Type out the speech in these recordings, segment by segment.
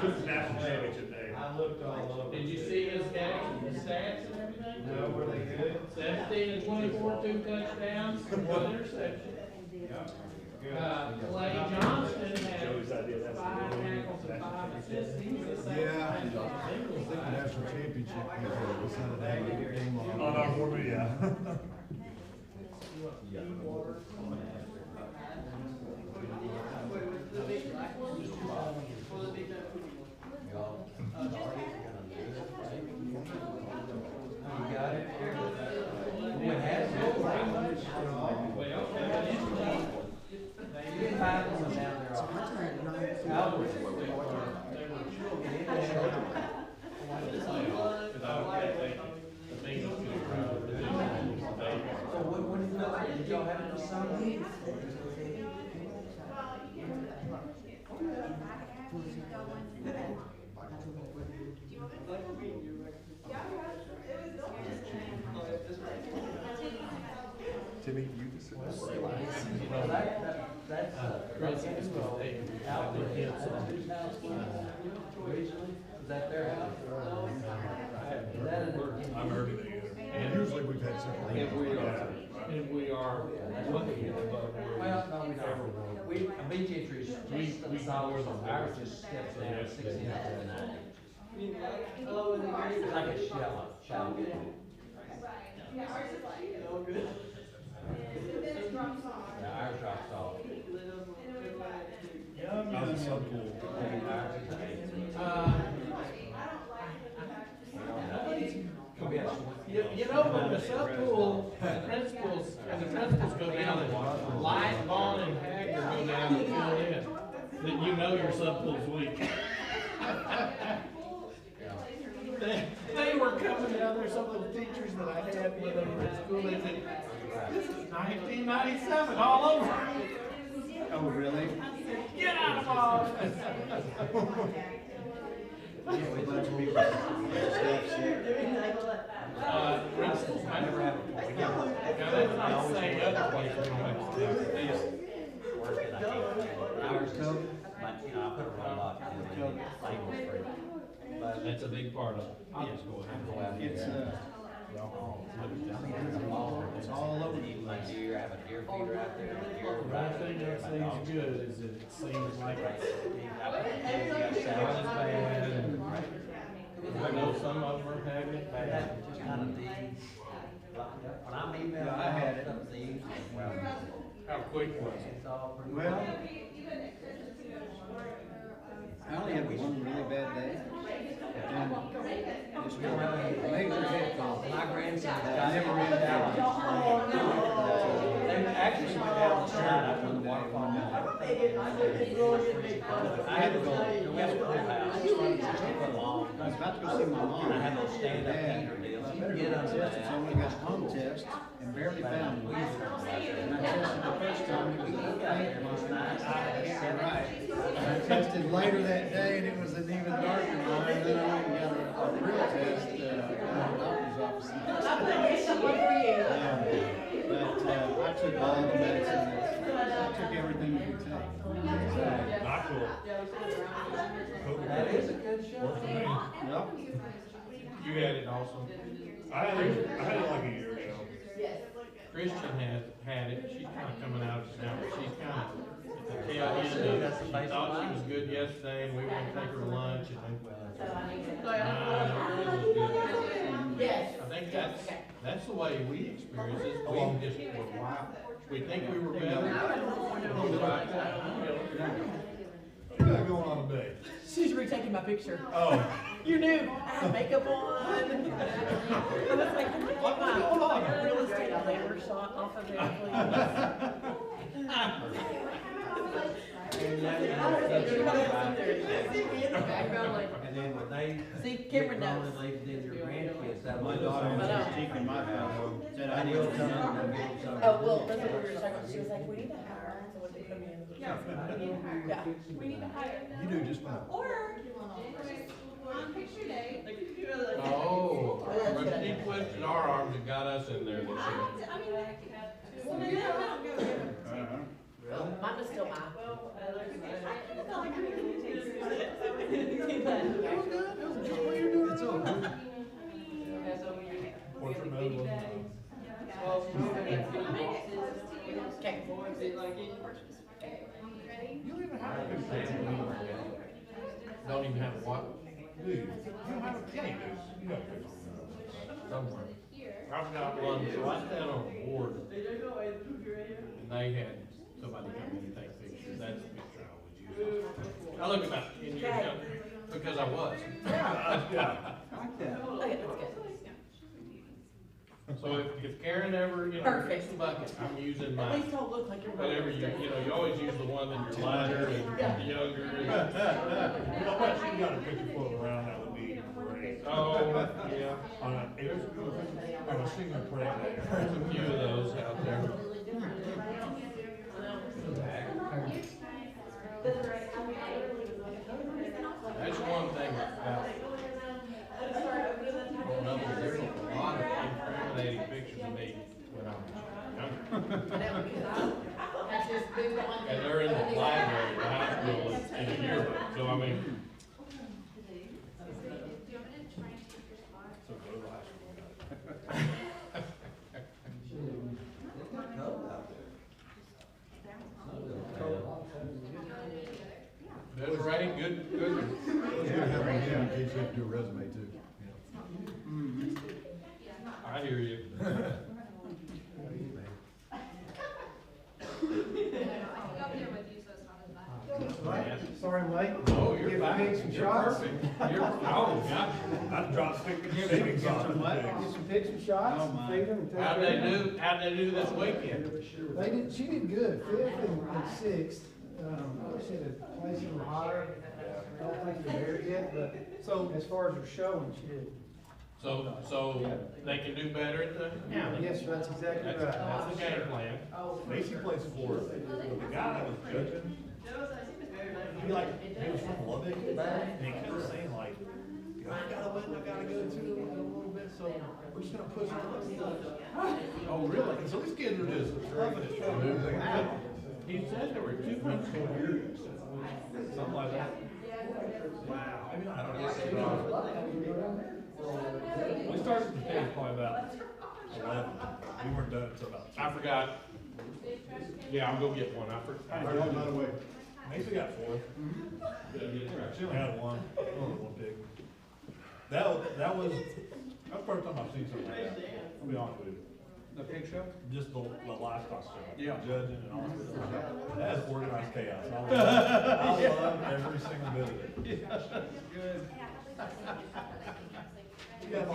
National championship day. I looked all over. Did you see his stats and everything? No, were they good? 17 and 24, 2 touchdowns, 1 interception. Clay Johnston had Joey's idea, that's 5 tackles and 5 assists. He was the same. Yeah, I think the national championship was on that game On our board, yeah. Did y'all have it for some? Timmy, you just said That's is that their house? I'm everything. And usually we've had several. And we are looking at above Well, no, we don't. A beach entry is just solid, ours just steps down 6 inches to 9 inches. It's like a shallow. Yeah, ours is like, Oh, good. then it drops off. Yeah, ours drops off. How's the sub pool? You know, when the sub pool, the principals go down and Light, Vaughn, and Hager go down and fill in, then you know your sub pool's weak. They were coming down there, some of the teachers that I had with them in school, they said, this is 1997 all over. Oh, really? Get out of my office. Principals might never have a point. Now, that's not to say other places don't have a point. Ours too, but you know, I put a roll up in the labels for it. But That's a big part of it. I'll just go ahead and go out It's, here. I mean, it's all over the place. Deer, I have a deer feeder out there. Deer One right thing there. that My dogs seems good is that it seems like it's I put the kids, got salads bad, and I know some of them are having it bad, bad. just kind of these. When I'm emailing, Yeah, I had it. up these, well, How quick was it? it's all pretty. Well, I only had one really bad day. And just got a major head cold. My grandson I got never ran down. They actually went down the street after the waterfall. I had to go, we have a pool house, 60 foot long. I was about to go see my mom. And I had those stand-up heater deals. You can get under Tested, so I that. went got a home test and barely found one. And I tested the first time, it was a faint one. Yeah, right. And I tested later that day and it was an even darker one. And then I went and got a real test, in the doctor's office. But I took all the medicine, I took everything you could take. Not cool. That is a good show. Yep. You had it also. I had it like a year ago. Christian had it. She's kind of coming out of it now, but she's kind of, at the tail end of it. She thought she was good yesterday and we were going to take her to lunch and then. It was good. Yes. I think that's the way we experience it. We just were wow. We think we were better. What do you got going on today? She's retaking my picture. Oh. You knew I had makeup on. I was like, What's going on? real estate labor shot off of there, And then when they See, get Cameron grown knows. and they did their grandkids, that My was daughter was But, just teaching my house. Said I I knew knew it something. was Oh, well, that's what we were talking about. She was like, we need to hire someone to come in. Yeah, we need to hire. You do just fine. Or, on picture day. Oh, but she twisted our arms and got us in there this year. I mean, well, maybe I don't go. Mine was still mine. I kind of felt like I needed to take It's all good. Portrait mode wasn't You don't even have a picture. Don't even have what? Dude, you don't have a can't do. You got a picture. Somewhere. I've got one, so I stand on a board, and they had somebody come in and take pictures, that's the picture I always use. I look about 10 years younger, because I was. Yeah. Like that. Okay, that's good. So if Karen ever, Perfect. picks the bucket, I'm using At mine. least don't look like you're. Whatever you always use the one that you're lighter and younger. You know what? She got a picture floating around that would be great. Oh, yeah, On a single print. there's a few of those out there. That's one thing about growing up, is there's a lot of incriminating pictures of me when I was younger. And they're in the library, the high school, in a yearbook, so I mean. So go to the high school. That's right, good. It's good to have one in case you have to do a resume too. I hear you. Sorry, I'm late. Oh, you're Give fine. me some You're shots. perfect. You're, oh, yeah. I'd drop stick Get shaving some sauce. what? Get some picks and shots, Oh, my. feed them and take How'd care they of them. how'd they do this weekend? She did good, fifth and sixth. I wish they'd have placed them higher. I don't think they're there yet, but So, as far as her showing, she did. So they can do better at the county. Yes, sir, that's exactly That's, right. that's the game plan. Macy plays for the guy that was judging. He was from Lubbock, and he kept saying like, I gotta win, I gotta go too a little bit, so we're just gonna push it. Oh, really? And so these kids are just huffing and puffing. He said there were 2 high school here. Something like that. Wow. I don't know. We started the day probably about 11. We weren't done until about 2. I forgot. Yeah, I'll go get one. I By forgot. the way, Macy got 4. She only had one pig. That was the first time I've seen something like that. I'll be honest with you. the pig show? Just the livestock show. Yeah. Judging and all that stuff. That is organized chaos. I love every single bit of it. Good. You got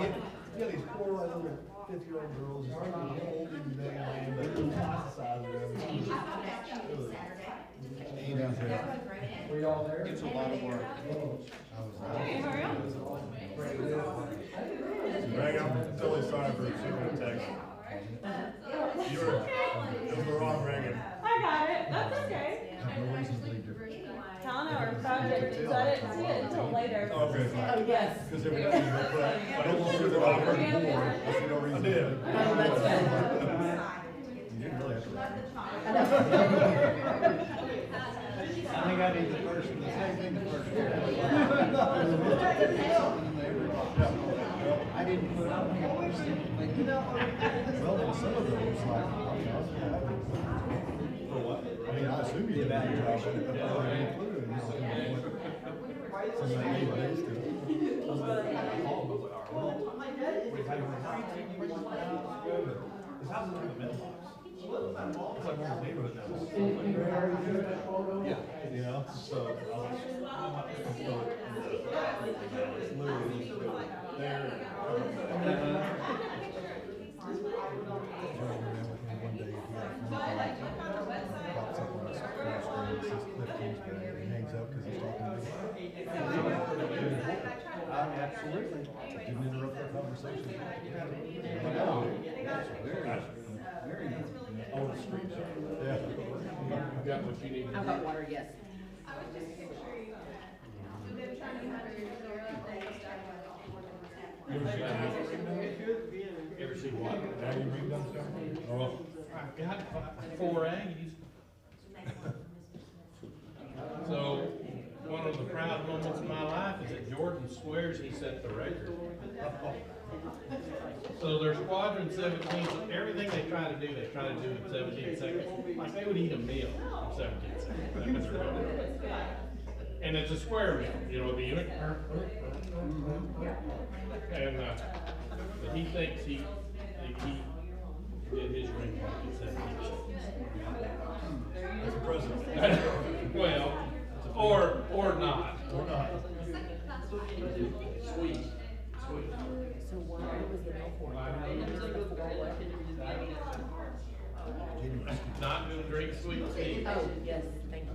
these poor little 50-year-old girls just holding the bag of land, but twice the size of them. Were y'all there? It's a lot of work. Greg, I'm totally sorry for shooting a text. It was the wrong Reagan. I got it, that's okay. no reason to believe different. Tana or project, so I didn't see it until later. Okay. Oh, yes. Because every time you go put, I don't want to do the wrong I Reagan. see no I reason. did. Oh, that's good. You didn't really have to. I think I need the first, the same thing the first. I didn't put on the first thing. Well, then some of those, like, For what? I mean, I assume you did that job, but if I were included, you know, some of the days to. His house is in the mailbox. It's like one of the neighborhood now. Yeah, you know, so I was, so it's literally just there. One day, he pops up on his cross screen, it says Cliff Kingsbury, and he hangs up because he's talking to me. Absolutely. Didn't interrupt our conversation. Very nice. Oh, the screenshot. Yeah. You got what you need. I've got water, yes. You ever seen that? You ever see what? Have you read that stuff? Oh, I got 4 Aggies. So, one of the proud moments of my life is that Jordan swears he set the record. So their squadron 17, so everything they try to do in 17 seconds. Like they would eat a meal in 17 seconds. That was their goal. And it's a square meal, you know, the unit. And he thinks he did his ring walk in 17 seconds. As a president. Well, or not. Or not. Sweet. So what was the bill for? Not gonna drink sweet tea. Oh, yes, thank you.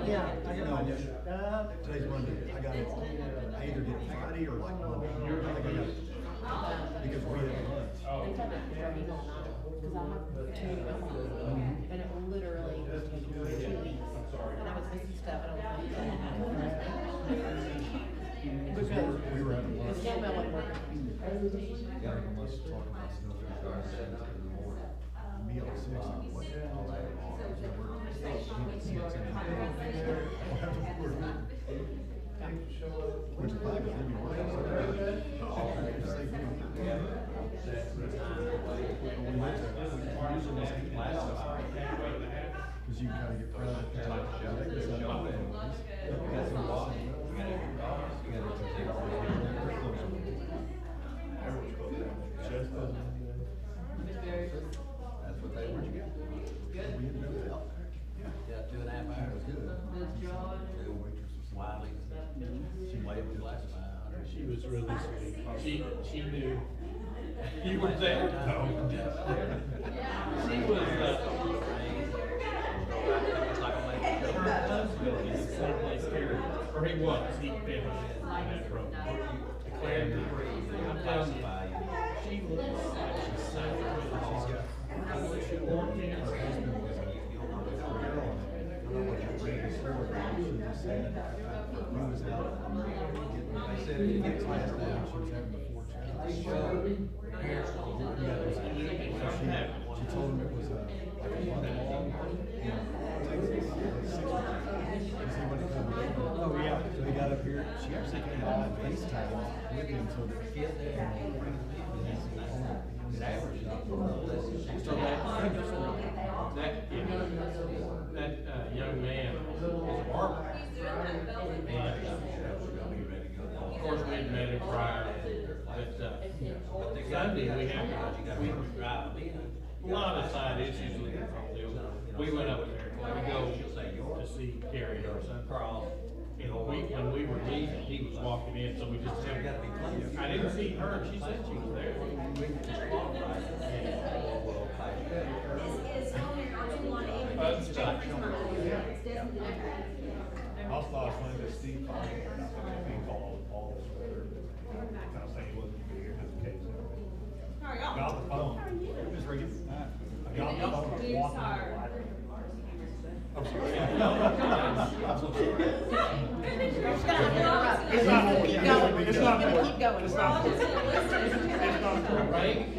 Yeah, I can No, imagine. today's Monday, I got it, I either did Friday or like Monday. I think I got it. Because we had lunch. Oh. They told me to start emailing on it, because I have community email, and it literally was taking me 2 weeks. And I was missing stuff, and I was like, Because we were having lunch. the email wasn't working. Yeah, let's talk about stuff that started at 7 in the morning. Me at 6, like, what? All that. Which is fine, because we'll be working. Because you can kind of get proud of it. That's what they were. We ended up out. Yeah, 2.5 hours. Good. Wylie, she waved the last 500. She was really sweet. She knew. You were there? No. She was, her husband is someplace here, or he was, he finished in that program. And I'm telling you, she looks like she's sacrificed. She's got, she walked in. Her husband was a, I don't know what your previous story was, he was saying, he was out, they said he gets last down, she was having the 4 child. She told him it was like a month long in Texas, 6 months. Does anybody come with him? Oh, yeah. So he got up here, she actually came on FaceTime with him, so that he had there. So that young man is a barber. And, of course, we had met him prior, but Sunday we had, a lot of side issues with him. We went up there, to go to see Cory, our son. And when we were leaving, he was walking in, so we just said, I didn't see her, she said she was there. Also, I was saying that Steve called, he called all this weather, kind of saying he wasn't gonna be here just in case. Got the phone. Just ringing. I got the phone, walking in the library. I'm sorry. I'm so sorry. It's not important. It's not important. Keep going. It's not important.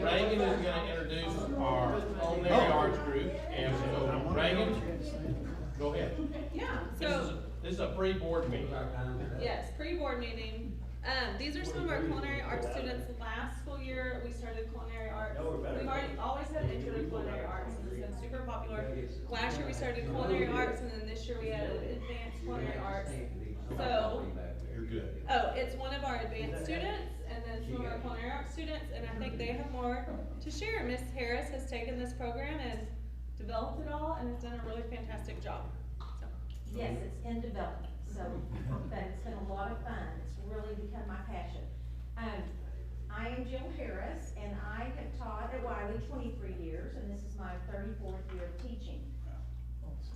Reagan is gonna introduce our culinary arts group, and so Reagan, go ahead. Yeah, so, This is a pre-board meeting. yes, pre-board meeting. These are some of our culinary arts students. Last school year, we started culinary arts. We've always had intro to culinary arts, and it's been super popular. Last year, we started culinary arts, and then this year, we had advanced culinary arts. So, You're good. oh, it's one of our advanced students, and then some of our culinary arts students, and I think they have more to share. Miss Harris has taken this program and developed it all, and has done a really fantastic job. So. Yes, it's in development, so, but it's been a lot of fun. It's really become my passion. I am Jill Harris, and I have taught at Wylie 23 years, and this is my 34th year of teaching.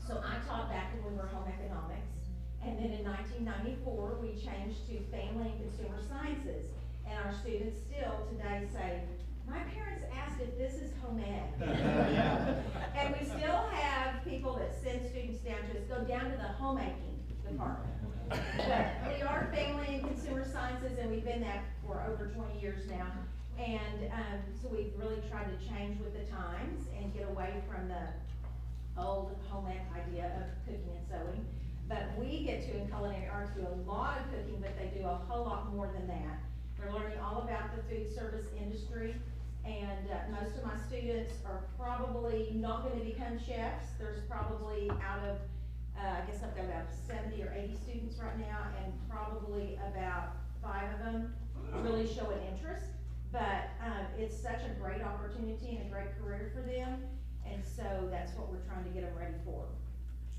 So I taught back when we were home economics, and then in 1994, we changed to family and consumer sciences, and our students still today say, my parents asked if this is home ed. And we still have people that send students down to us, go down to the homemaking department. But we are family and consumer sciences, and we've been that for over 20 years now. And, so we've really tried to change with the times and get away from the old home ec idea of cooking and sewing. But we get to, in culinary arts, do a lot of cooking, but they do a whole lot more than that. They're learning all about the food service industry, and most of my students are probably not gonna become chefs. There's probably out of, I guess I've got about 70 or 80 students right now, and probably about 5 of them really show an interest. But it's such a great opportunity and a great career for them, and so that's what we're trying to get them ready for.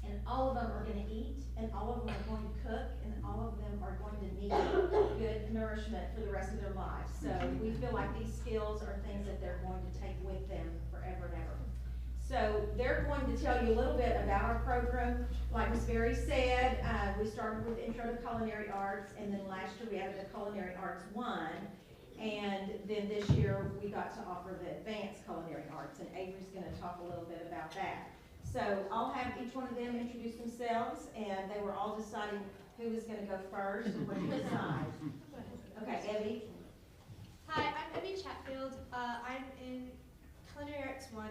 And all of them are gonna eat, and all of them are going to cook, and all of them are going to need good nourishment for the rest of their lives. So we feel like these skills are things that they're going to take with them forever and ever. So they're going to tell you a little bit about our program. Like Ms. Berry said, we started with Intro to Culinary Arts, and then last year we added the Culinary Arts 1. And then this year we got to offer the Advanced Culinary Arts, and Avery's gonna talk a little bit about that. So I'll have each one of them introduce themselves, and they were all deciding who was gonna go first and what to decide. Okay, Evie? Hi, I'm Evie Chatfield. I'm in Culinary Arts 1,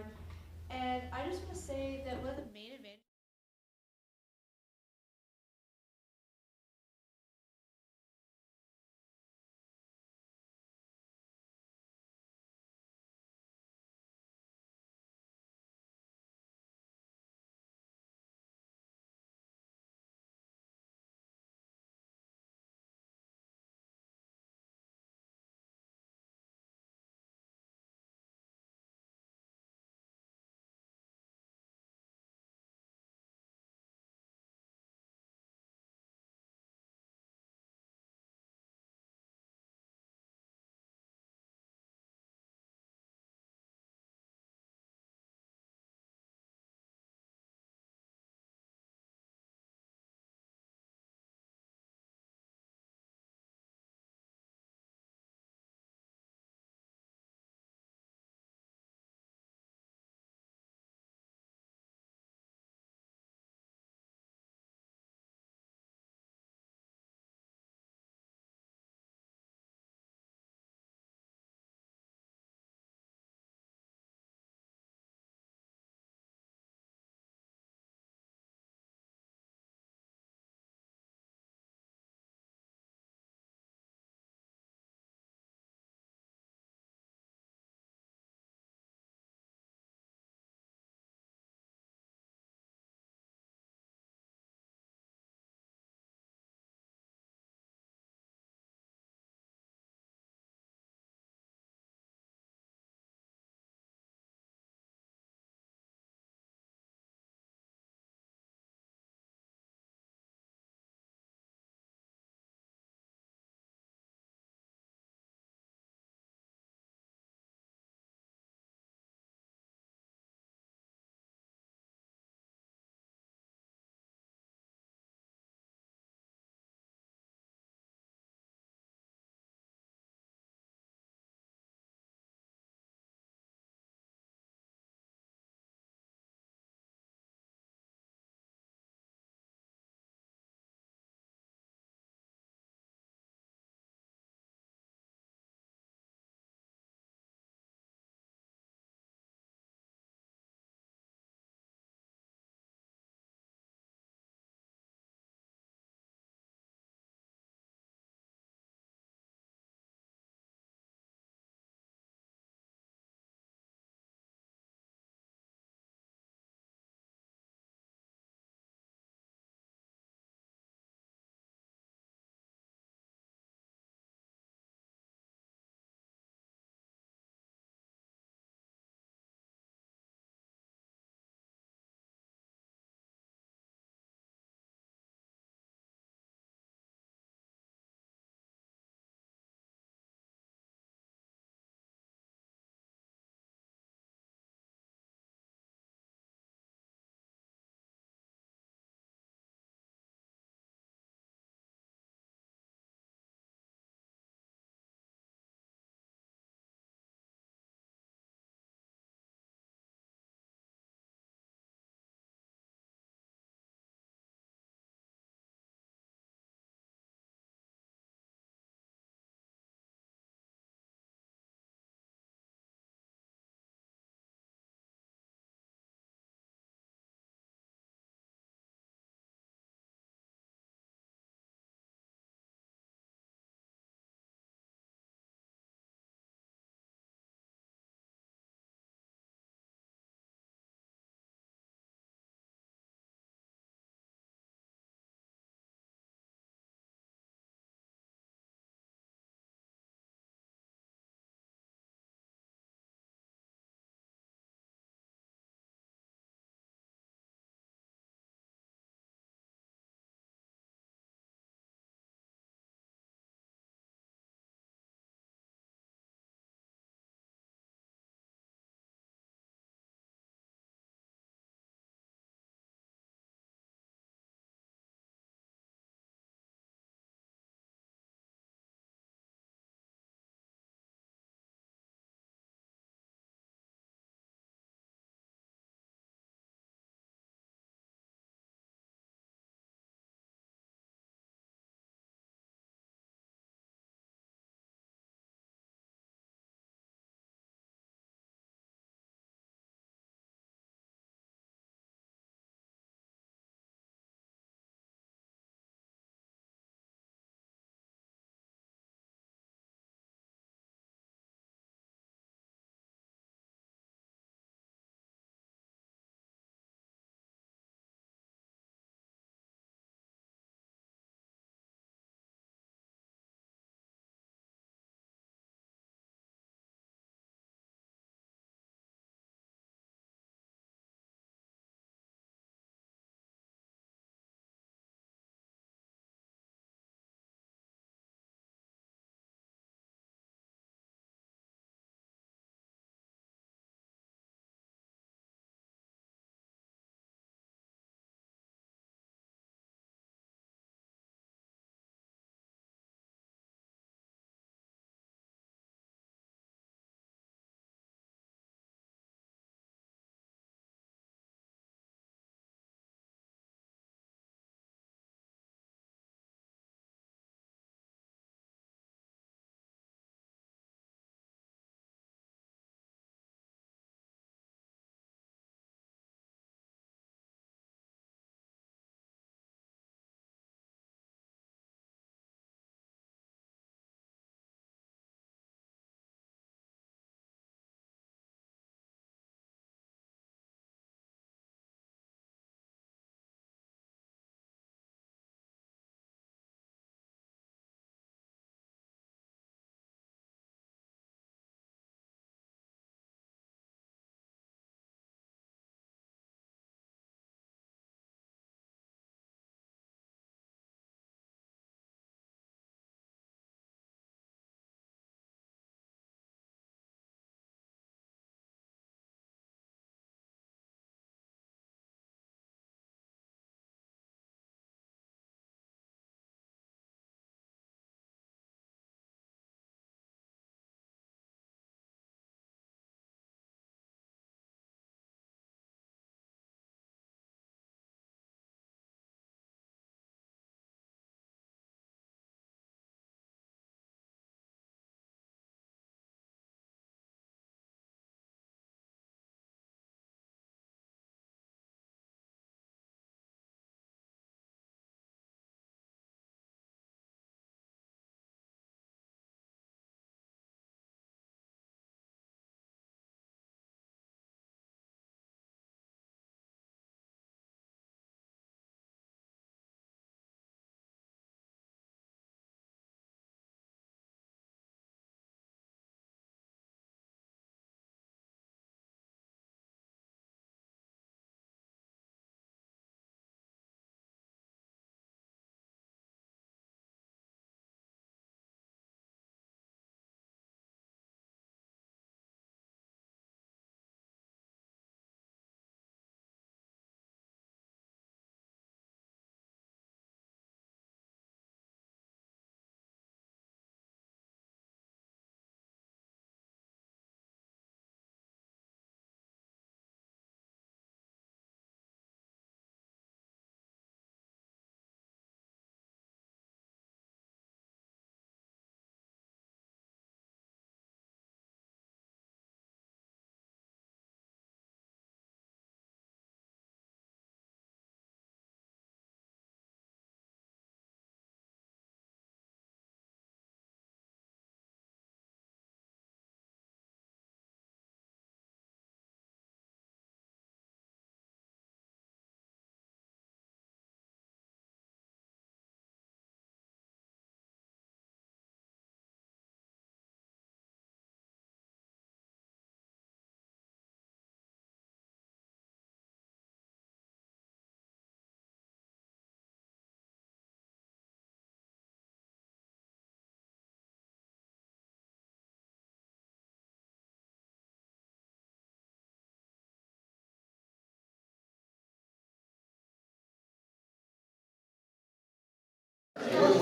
and I just want to say that one of the main advantages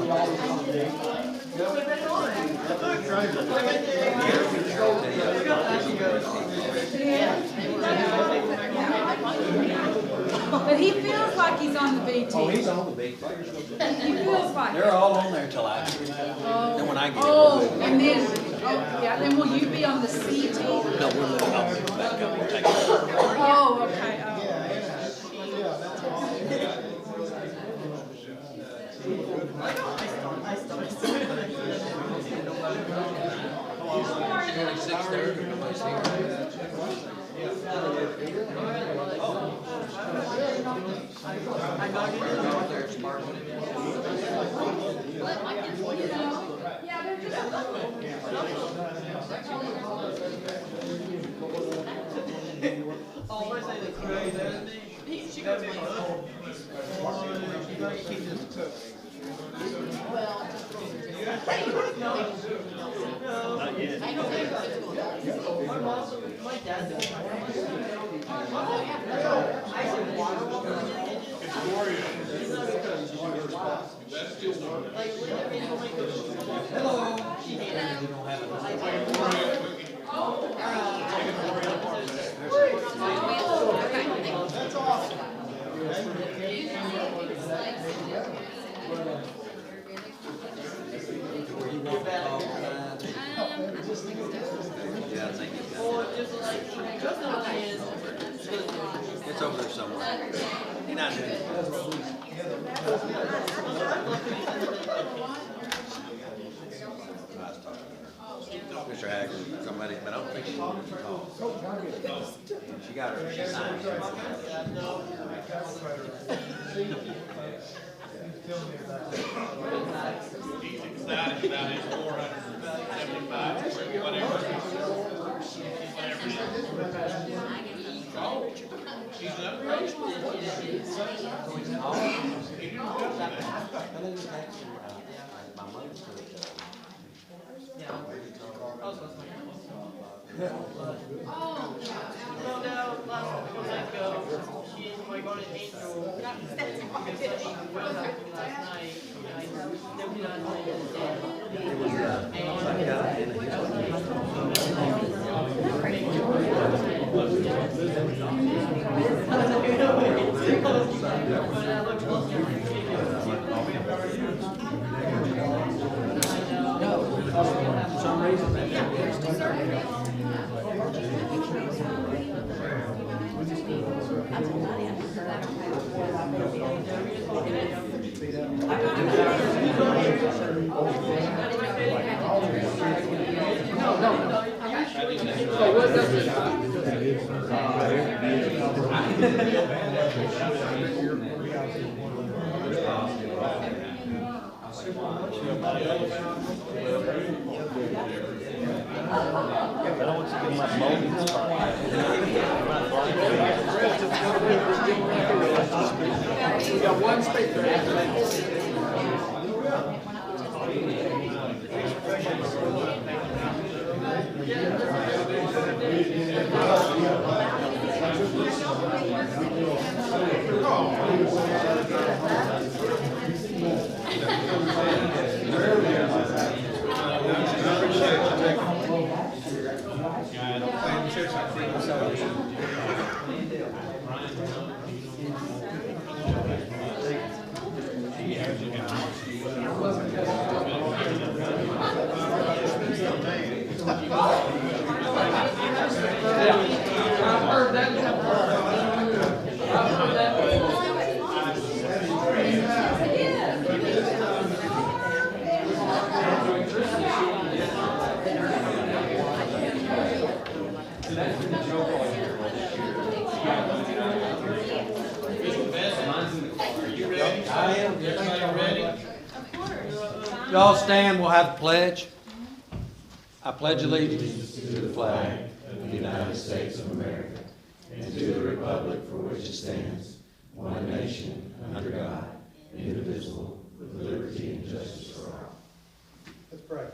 But he feels like he's on the BT. Oh, he's on the big thing. He feels like They're it. all on there till I get it. And when I get it. Oh, and then, oh, yeah, then will you be on the C team? No, we're looking up back up and take it. Oh, okay, oh. Nearly 6:30, nobody's here. Not yet. It's over there somewhere. He's not doing it. Mr. Haggard, somebody, but I don't think she wanted to call. She got her, she signed it. He's excited about his 475, whatever. He's upgraded. My mother's still for some reason I don't want you to get my molding spot. We got one speaker. Y'all stand, we'll have the pledge. I pledge allegiance to the flag of the United States of America and to the republic for which it stands, one nation, under God, indivisible, with liberty and justice for all. Let's pray.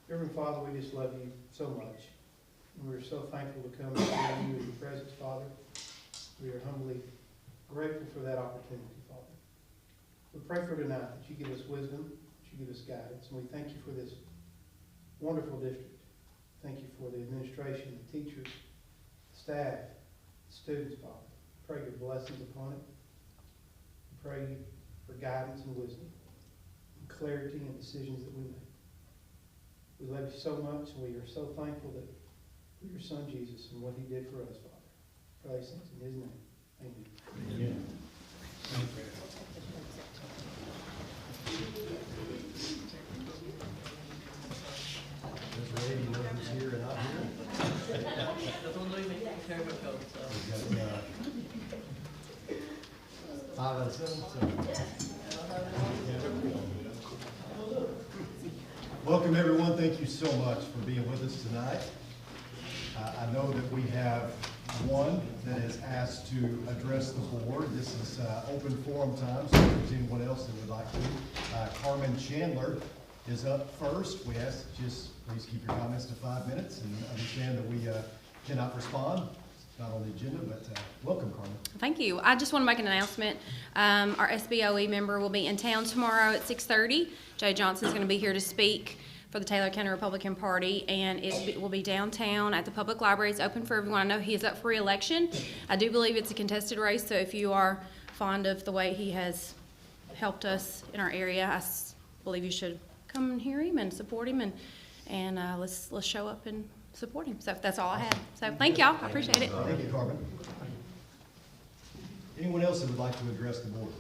Heavenly Father, we just love you so much. We're so thankful to come before you in your presence, Father. We are humbly grateful for that opportunity, Father. We pray for tonight that you give us wisdom, that you give us guidance, and we thank you for this wonderful district. Thank you for the administration, the teachers, staff, students, Father. Pray your blessings upon it. We pray for guidance and wisdom, and clarity in decisions that we make. We love you so much, and we are so thankful that for your Son Jesus and what he did for us, Father. Pray these things in his name. Amen. Amen. This lady knows who's here and not here. Doesn't leave me, carry my coat, so. We've got, 5 out of 7, so. Welcome, everyone. Thank you so much for being with us tonight. I know that we have one that is asked to address the board. This is open forum time, so if there's anyone else that would like to. Carmen Chandler is up first. We ask that just please keep your comments to 5 minutes and understand that we cannot respond. It's not on the agenda, but welcome, Carmen. Thank you. I just want to make an announcement. Our SBOE member will be in town tomorrow at 6:30. Jay Johnson's going to be here to speak for the Taylor County Republican Party, and it will be downtown at the public library. It's open for everyone. I know he is up for re-election. I do believe it's a contested race, so if you are fond of the way he has helped us in our area, I believe you should come and hear him and support him, and let's show up and support him. So that's all I have. So thank y'all. I appreciate it. Thank you, Carmen. Anyone else that would like to address the board?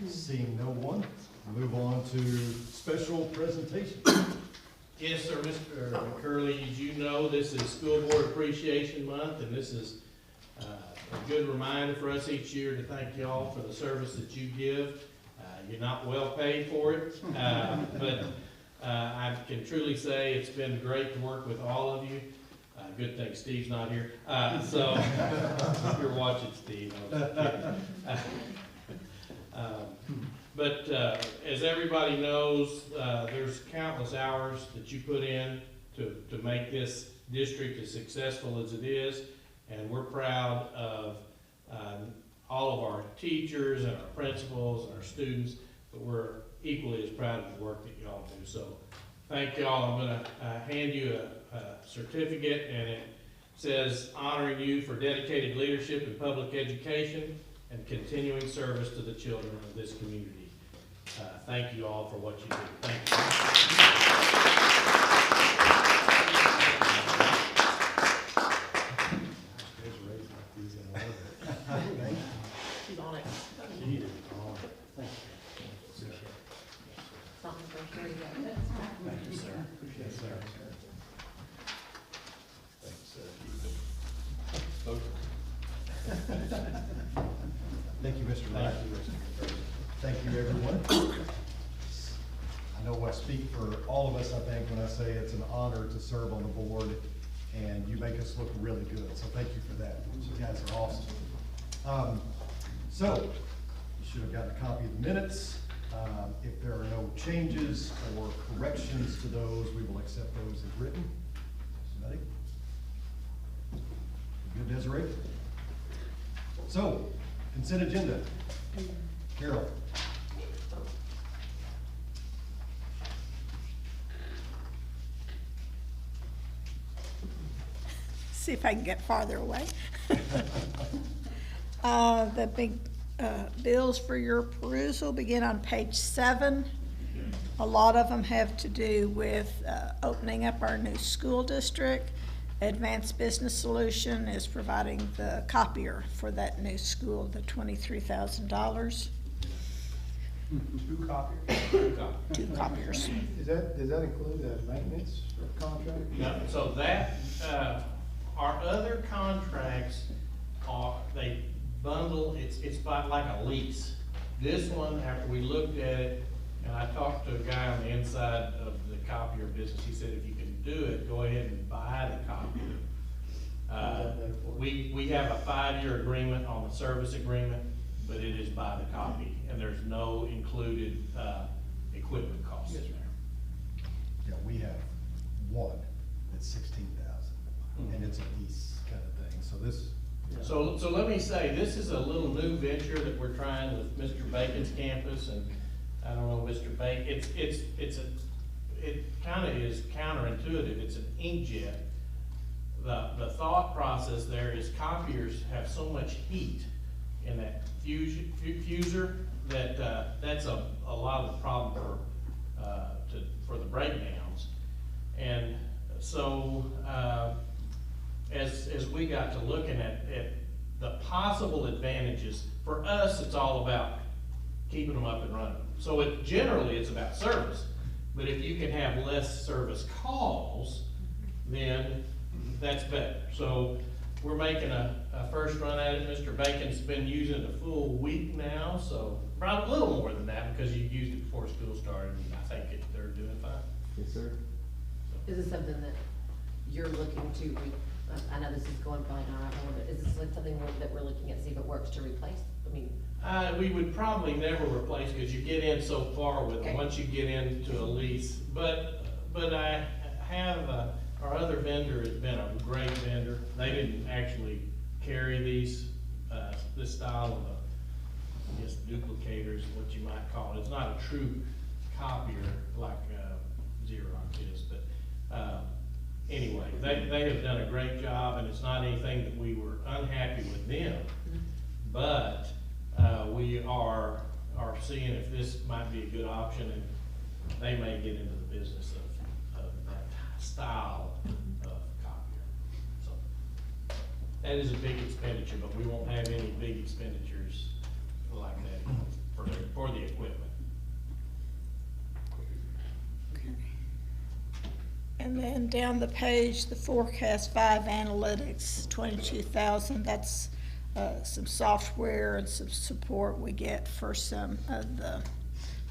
Seeing no one, we'll move on to special presentation. Yes, sir, Mr. Curley, as you know, this is School Board Appreciation Month, and this is a good reminder for us each year to thank y'all for the service that you give. You're not well paid for it, but I can truly say it's been great to work with all of you. Good thing Steve's not here. So, if you're watching, Steve. But as everybody knows, there's countless hours that you put in to make this district as successful as it is, and we're proud of all of our teachers and our principals and our students, but we're equally as proud of the work that y'all do. So thank y'all. I'm going to hand you a certificate, and it says honoring you for dedicated leadership in public education and continuing service to the children of this community. Thank you all for what you do. Thank you. She's on it. She is on it. Thank you. Something for sure you got. Thank you, sir. Appreciate it, sir. Thank you, Mr. Wright. Thank you, everyone. I know I speak for all of us, I think, when I say it's an honor to serve on the board, and you make us look really good, so thank you for that. You guys are awesome. So, you should have gotten a copy of the minutes. If there are no changes or corrections to those, we will accept those as written. Somebody? Good, Desiree? So, consent agenda. Carol. See if I can get farther away. The big bills for your perusal begin on page 7. A lot of them have to do with opening up our new school district. Advanced Business Solution is providing the copier for that new school, the $23,000. 2 copiers? 2 copiers. Does that include the maintenance contract? No, so that, our other contracts they bundle, it's by like a lease. This one, after we looked at it, and I talked to a guy on the inside of the copier business, he said, if you can do it, go ahead and buy the copier. We have a 5-year agreement on the service agreement, but it is by the copy, and there's no included equipment costs in there. Yeah, we have one that's $16,000, and it's a lease kind of thing. So this, So let me say, this is a little new venture that we're trying with Mr. Bacon's campus, and I don't know, Mr. Bacon, it kind of is counterintuitive. It's an inkjet. The thought process there is copiers have so much heat in that fuser that that's a lot of the problem for the breakdowns. And so as we got to looking at the possible advantages, for us it's all about keeping them up and running. So generally it's about service, but if you can have less service calls, then that's better. So we're making a first run at it. Mr. Bacon's been using it a full week now, so probably a little more than that because you used it before school started, and I think they're doing fine. Yes, sir. Is this something that you're looking to, I know this is going probably not right now, but is this like something that we're looking at, see if it works to replace? I mean. We would probably never replace because you get in so far with them, once you get into a lease. But I have, our other vendor has been a great vendor. They didn't actually carry these, this style of I guess duplicators, what you might call it. It's not a true copier like Xerox is, but anyway, they have done a great job, and it's not anything that we were unhappy with them, but we are seeing if this might be a good option, and they may get into the business of that style of copier. So that is a big expenditure, but we won't have any big expenditures like that for the equipment. And then down the page, the Forecast 5 Analytics, 22,000, that's some software and some support we get for some of the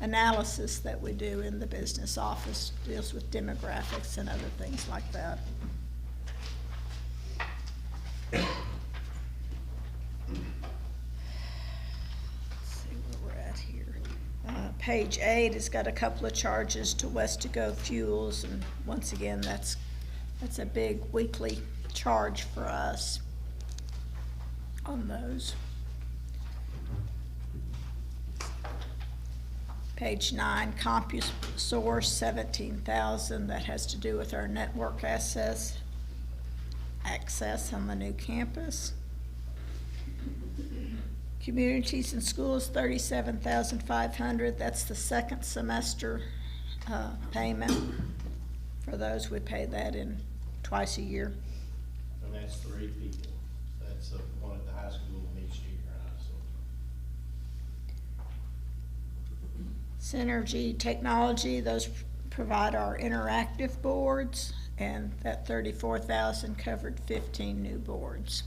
analysis that we do in the business office, deals with demographics and other things like that. Let's see where we're at here. Page 8 has got a couple of charges to West-to-Go Fuels, and once again, that's a big weekly charge for us on those. Page 9, CompuSource, 17,000. That has to do with our network access on the new campus. Communities and Schools, 37,500. That's the second semester payment. For those, we pay that in twice a year. And that's 3 people. That's one at the high school and each junior high. So. Synergy Technology, those provide our interactive boards, and that 34,000 covered 15 new boards.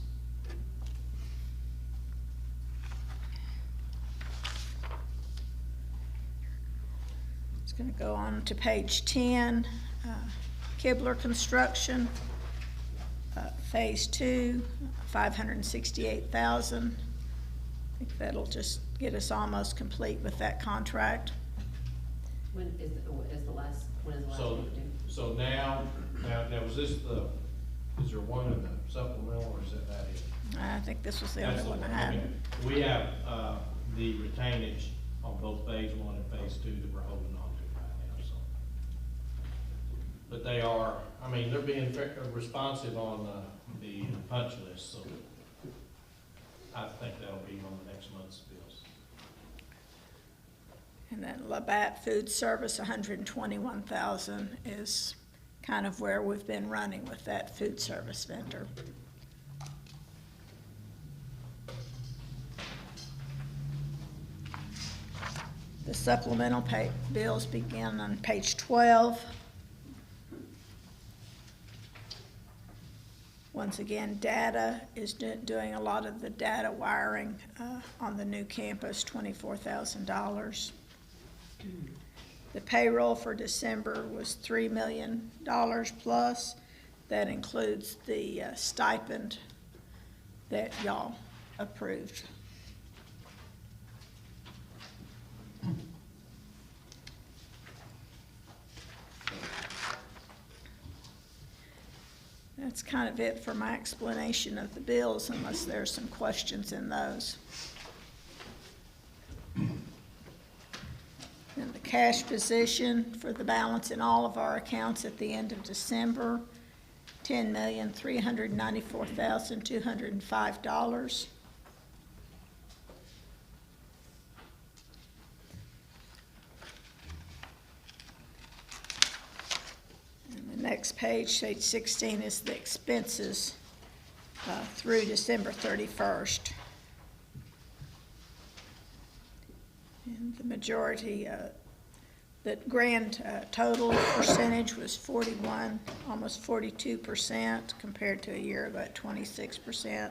It's going to go on to page 10, Kibler Construction, Phase 2, 568,000. I think that'll just get us almost complete with that contract. When is the last one due? So now was this is there one in the supplemental, or is that it? I think this was the only one I had. Okay. We have the retainage on both phase 1 and phase 2 that we're holding on to right now. So, but they are, I mean, they're being responsive on the punch list. So I think that'll be on the next month's bills. And then Labatt Food Service, 121,000 is kind of where we've been running with that food service vendor. The supplemental pay bills begin on page 12. Once again, data is doing a lot of the data wiring on the new campus, $24,000. The payroll for December was $3 million plus. That includes the stipend that y'all approved. That's kind of it for my explanation of the bills, unless there's some questions in those. And the cash position for the balance in all of our accounts at the end of December, $10,394,205. And the next page, page 16, is the expenses through December 31st. And the majority, the grand total percentage was 41, almost 42% compared to a year ago at 26%.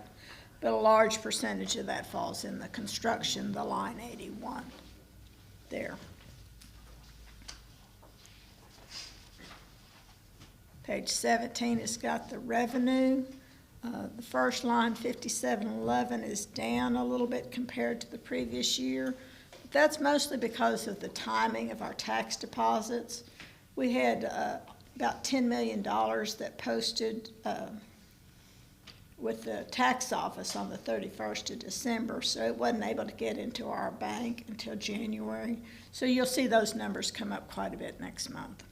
But a large percentage of that falls in the construction, the line 81 there. Page 17 has got the revenue. The first line, 5711, is down a little bit compared to the previous year. That's mostly because of the timing of our tax deposits. We had about $10 million that posted with the tax office on the 31st of December, so it wasn't able to get into our bank until January. So you'll see those numbers come up quite a bit next month.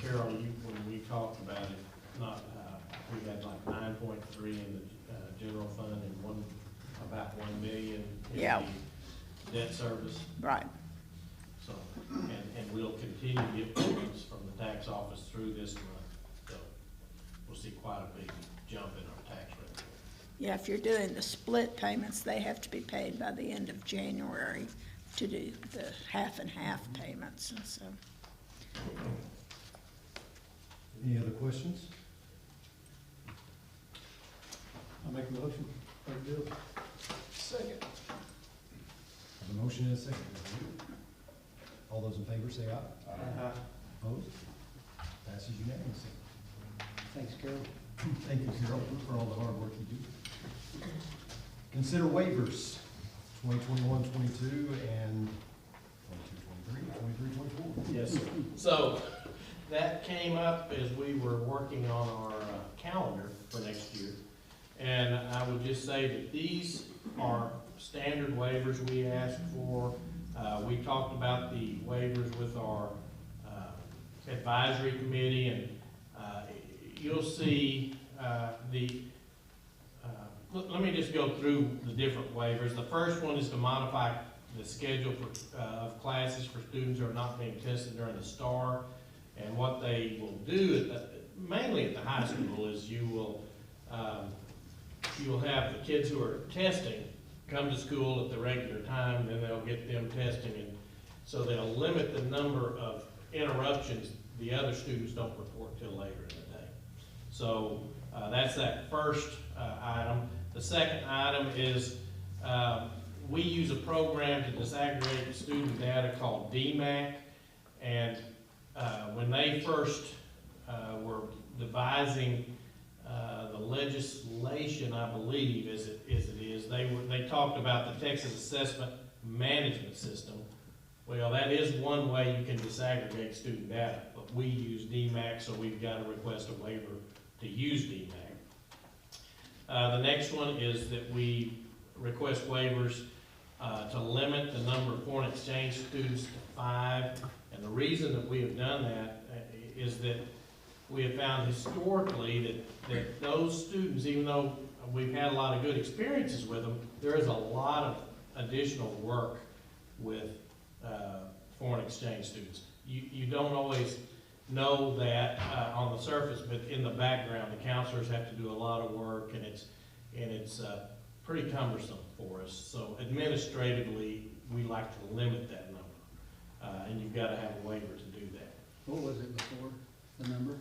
Carol, when we talked about it, we had like 9.3 in the general fund and about 1 million in the debt service. Right. So, and we'll continue to get payments from the tax office through this month. So we'll see quite a big jump in our tax rate. Yeah, if you're doing the split payments, they have to be paid by the end of January to do the half and half payments, and so. Any other questions? I'll make a motion. Second. Have a motion and a second. All those in favor say aye. Aye. Opposed? Passes unanimously. Thanks, Carol. Thank you, Carol, for all the hard work you do. Consider waivers, 2021-22 and 22-23, 23-24. Yes, sir. So that came up as we were working on our calendar for next year. And I would just say that these are standard waivers we asked for. We talked about the waivers with our advisory committee, and you'll see let me just go through the different waivers. The first one is to modify the schedule of classes for students who are not being tested during the STAR. And what they will do, mainly at the high school, is you will have the kids who are testing come to school at the regular time, then they'll get them testing, and so they'll limit the number of interruptions the other students don't report till later in the day. So that's that first item. The second item is we use a program to disaggregate student data called Dmacc, and when they first were devising the legislation, I believe, as it is, they talked about the Texas Assessment Management System. Well, that is one way you can disaggregate student data, but we use Dmacc, so we've got to request a waiver to use Dmacc. The next one is that we request waivers to limit the number of foreign exchange students to 5. And the reason that we have done that is that we have found historically that those students, even though we've had a lot of good experiences with them, there is a lot of additional work with foreign exchange students. You don't always know that on the surface, but in the background, the counselors have to do a lot of work, and it's pretty cumbersome for us. So administratively, we like to limit that number, and you've got to have a waiver to do that. What was it before, the number?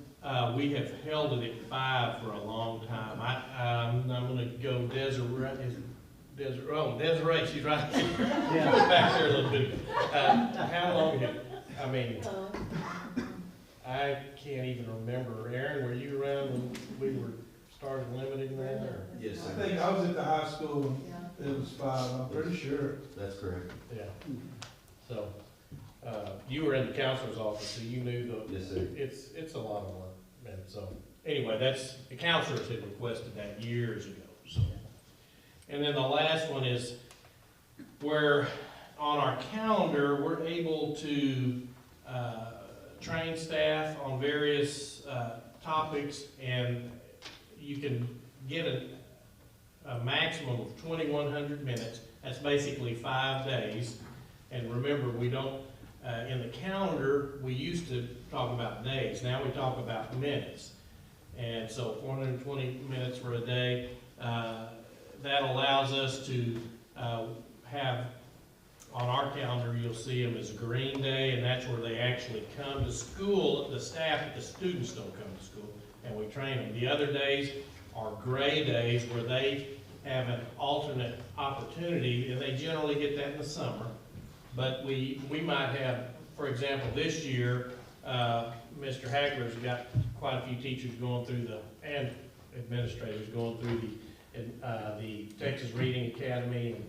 We have held it at 5 for a long time. I'm going to go Desiree, she's right. She was back there a little bit. How long have, I can't even remember. Aaron, were you around when we were started limiting that, or? Yes, I sir. think I was at the high school, it was 5, I'm pretty sure. That's correct. Yeah. So, you were in the counselor's office, so you knew the. Yes, sir. It's a lot of work, and so, anyway, the counselors had requested that years ago, so. And then the last one is where on our calendar, we're able to, train staff on various, topics, and you can get a maximum of 2,100 minutes. That's basically 5 days. And remember, we don't, in the calendar, we used to talk about days. Now we talk about minutes. And so 420 minutes for a day, that allows us to have, on our calendar, you'll see them as a green day, and that's where they actually come to school. The staff, the students don't come to school, and we train them. The other days are gray days where they have an alternate opportunity, and they generally get that in the summer. But we might have, for example, this year, Mr. Hagler's got quite a few teachers going through and administrators going through the Texas Reading Academy, and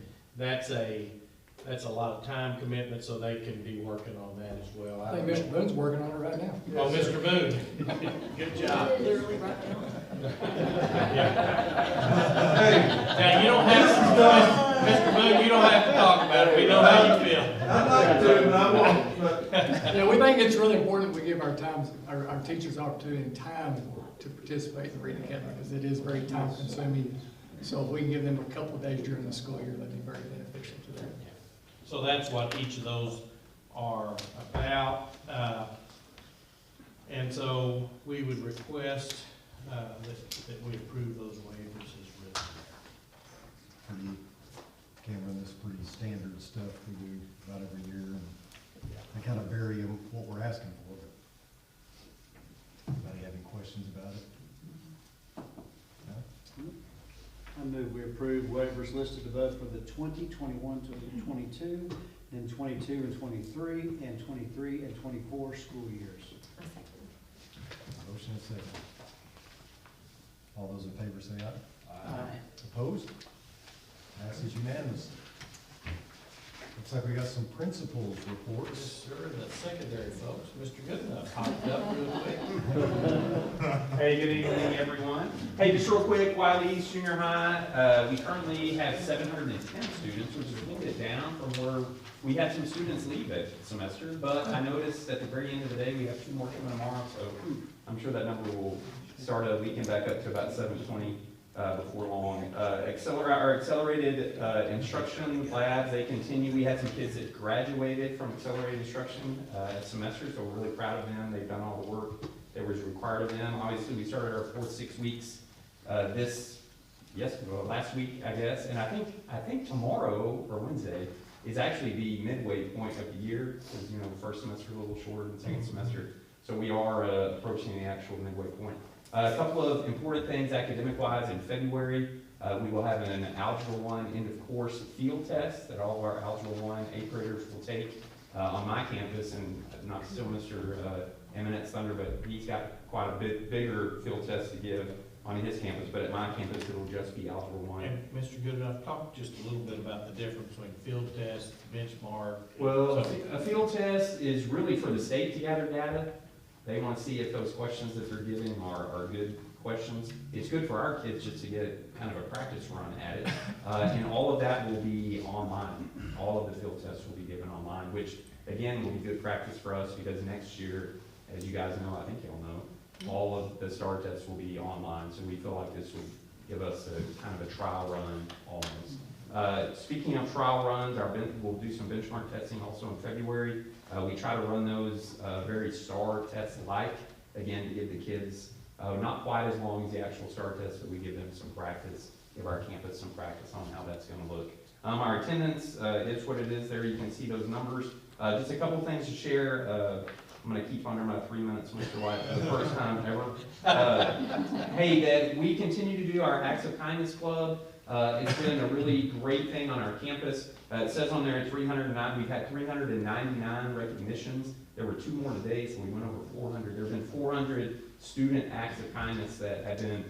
that's a lot of time commitment, so they can be working on that as well. I think Mr. Boone's working on it right now. Oh, Mr. Boone, good job. Literally right now. Now, you don't have to, Mr. Boone, you don't have to talk about it, we know how you feel. I'd like to, but I won't. Yeah, we think it's really important we give our teachers opportunity and time to participate in the Reading Academy, because it is very time consuming. So if we can give them a couple of days during the school year, that'd be very beneficial to them. So that's what each of those are about. And so we would request that we approve those waivers as written. Cameron, this is pretty standard stuff we do about every year, and they kind of vary in what we're asking for. Anybody have any questions about it? No? I move we approve waivers listed above for the 2021 to 22, then 22 and 23, and 23 and 24 school years. Motion and second. All those in favor say aye. Aye. Opposed? Passes unanimously. Looks like we got some principals reports. Yes, sir, the secondary folks, Mr. Goodenough popped up real quick. Hey, good evening, everyone. Hey, just real quick, Wylie Junior High, we currently have 710 students, which is a little bit down from where we had some students leave that semester, but I noticed at the very end of the day, we have 2 more coming tomorrow, so I'm sure that number will start leaking back up to about 720 before long. Our accelerated instruction labs, they continue. We had some kids that graduated from accelerated instruction semester, so we're really proud of them. They've done all the work that was required of them. Obviously, we started our 4th 6 weeks last week, I guess, and I think tomorrow or Wednesday is actually the midway point of the year, because first semester a little shorter than second semester, so we are approaching the actual midway point. A couple of important things academic-wise in February. We will have an Algebra 1 end-of-course field test that all of our Algebra 1 8th graders will take on my campus, and not still Mr. Eminence Thunder, but he's got quite a bit bigger field test to give on his campus, but at my campus it'll just be Algebra 1. And Mr. Goodenough, talk just a little bit about the difference between field test, benchmark. Well, a field test is really for the state to gather data. They want to see if those questions that they're giving are good questions. It's good for our kids just to get kind of a practice run at it. And all of that will be online. All of the field tests will be given online, which again will be good practice for us, because next year, as you guys know, I think you'll know, all of the STAR tests will be online. So we feel like this will give us a kind of a trial run almost. Speaking of trial runs, we'll do some benchmark testing also in February. We try to run those very STAR tests-like, again, to give the kids not quite as long as the actual STAR test, but we give them some practice, give our campus some practice on how that's going to look. Our attendance is what it is there. You can see those numbers. Just a couple things to share. I'm going to keep under my 3 minutes, Mr. White, for the first time ever. Hey, that we continue to do our Acts of Kindness Club. It's been a really great thing on our campus. It says on there we've had 399 recognitions. There were 2 more today, so we went over 400. There have been 400 student acts of kindness that have been